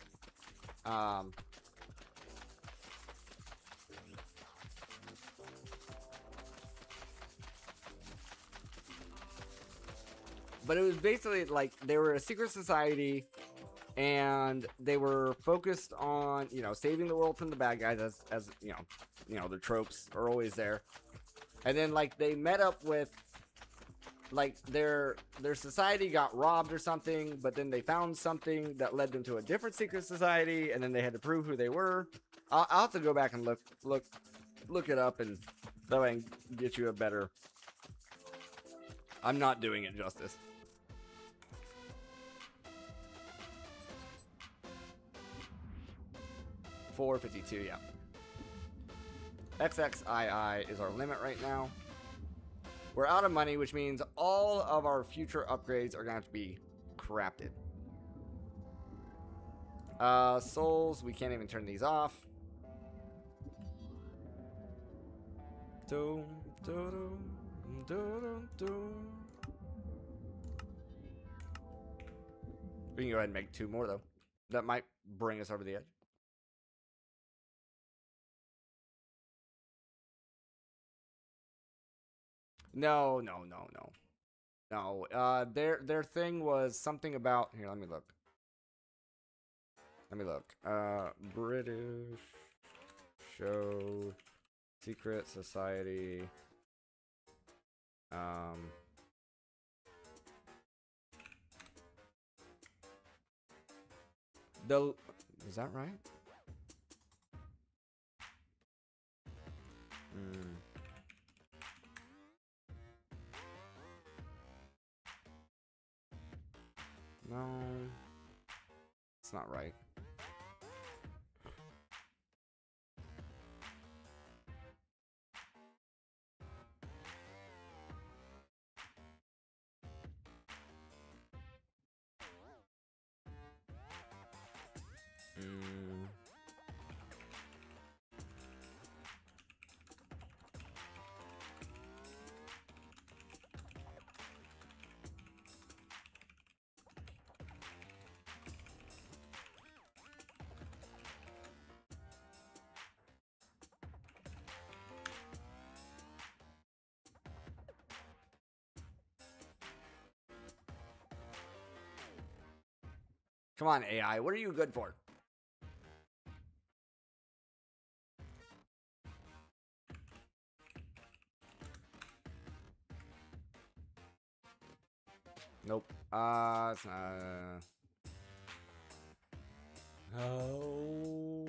But it was basically like they were a secret society, and they were focused on, you know, saving the world from the bad guys, as you know, the tropes are always there. And then like they met up with like their society got robbed or something, but then they found something that led them to a different secret society, and then they had to prove who they were. I'll have to go back and look it up, and that way I can get you a better. I'm not doing it justice. $4.52, yeah. XXII is our limit right now. We're out of money, which means all of our future upgrades are going to have to be crafted. Souls, we can't even turn these off. We can go ahead and make 2 more, though. That might bring us over the edge. No. Their thing was something about here. Let me look. British show secret society. Is that right? No, it's not right. Come on, AI. What are you good for? Nope. It's not. Oh.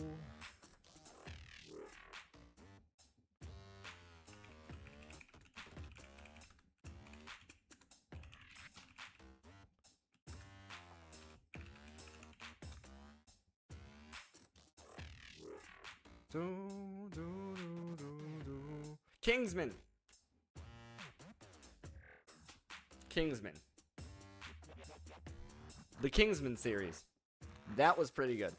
Kingsman. Kingsman. The Kingsman series. That was pretty good.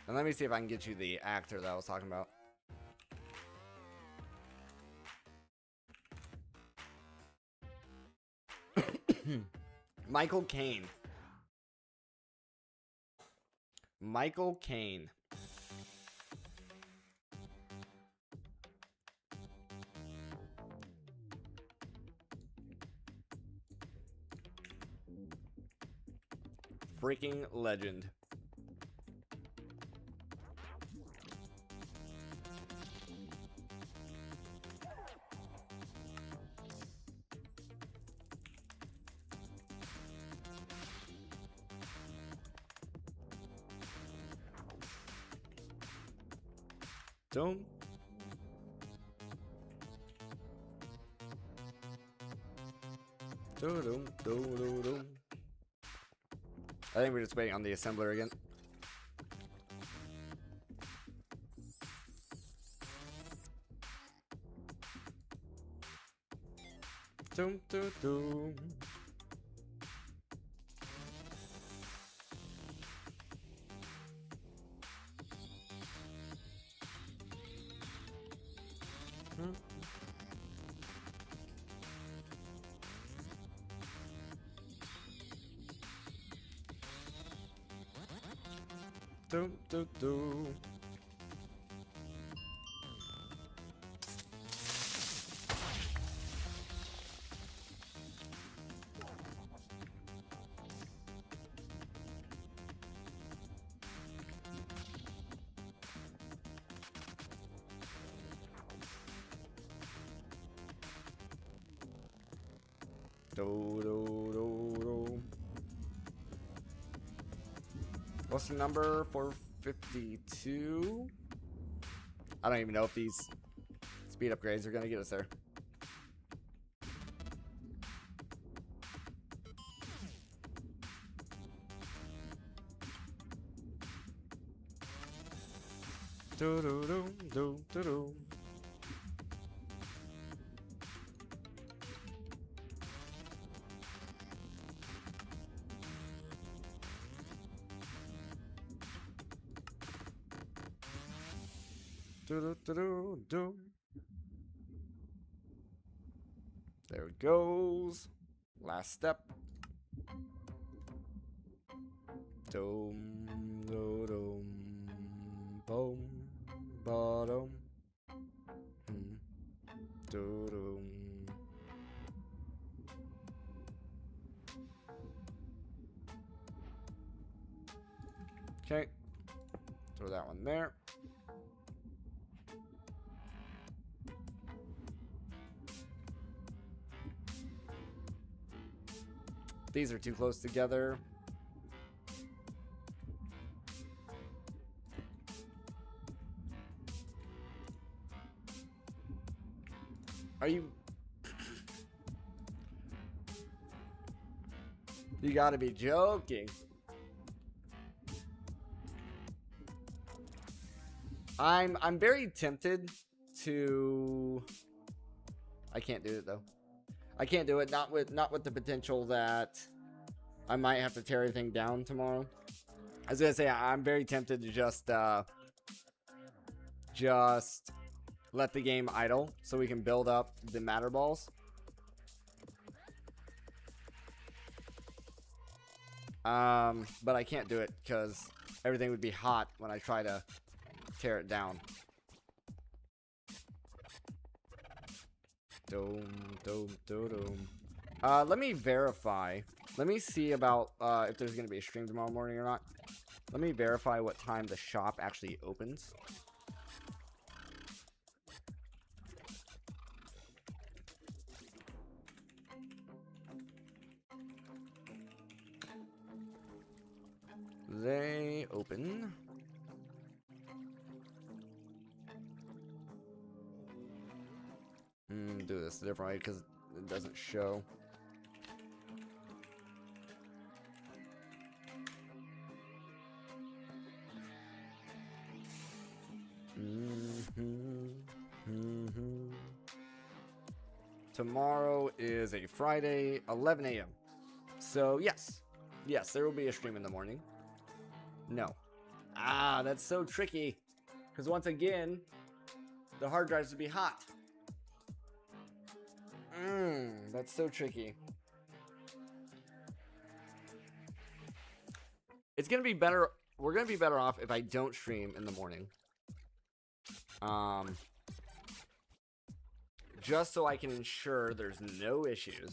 And let me see if I can get you the actor that I was talking about. Michael Caine. Michael Caine. Freaking legend. Don't. I think we're just waiting on the assembler again. Doom, doom, doom. Do, do, do. Do, do, do, do. What's the number for 52? I don't even know if these speed upgrades are going to get us there. Do, do, do, do, do, do. Do, do, do, do. There it goes. Last step. Dum, do, dum, boom, bottom. Do, dum. Okay. Throw that one there. These are too close together. Are you... You gotta be joking. I'm very tempted to... I can't do it though. I can't do it. Not with the potential that I might have to tear everything down tomorrow. I was gonna say I'm very tempted to just let the game idle so we can build up the matter balls. But I can't do it because everything would be hot when I try to tear it down. Let me verify. Let me see about if there's gonna be a stream tomorrow morning or not. Let me verify what time the shop actually opens. They open. Do this a different way because it doesn't show. Tomorrow is a Friday, 11 a.m. So yes, there will be a stream in the morning. No. Ah, that's so tricky. Because once again, the hard drives would be hot. That's so tricky. It's gonna be better. We're gonna be better off if I don't stream in the morning. Just so I can ensure there's no issues.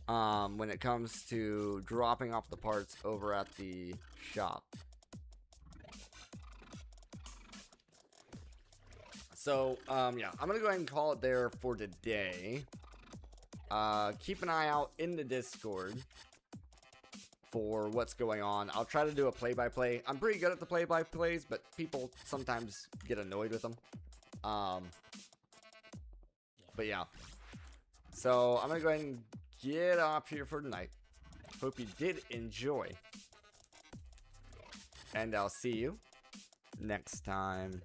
When it comes to dropping off the parts over at the shop. So, yeah, I'm gonna go ahead and call it there for today. Keep an eye out in the Discord for what's going on. I'll try to do a play-by-play. I'm pretty good at the play-by-plays, but people sometimes get annoyed with them. But yeah. So, I'm gonna go ahead and get off here for tonight. Hope you did enjoy. And I'll see you next time.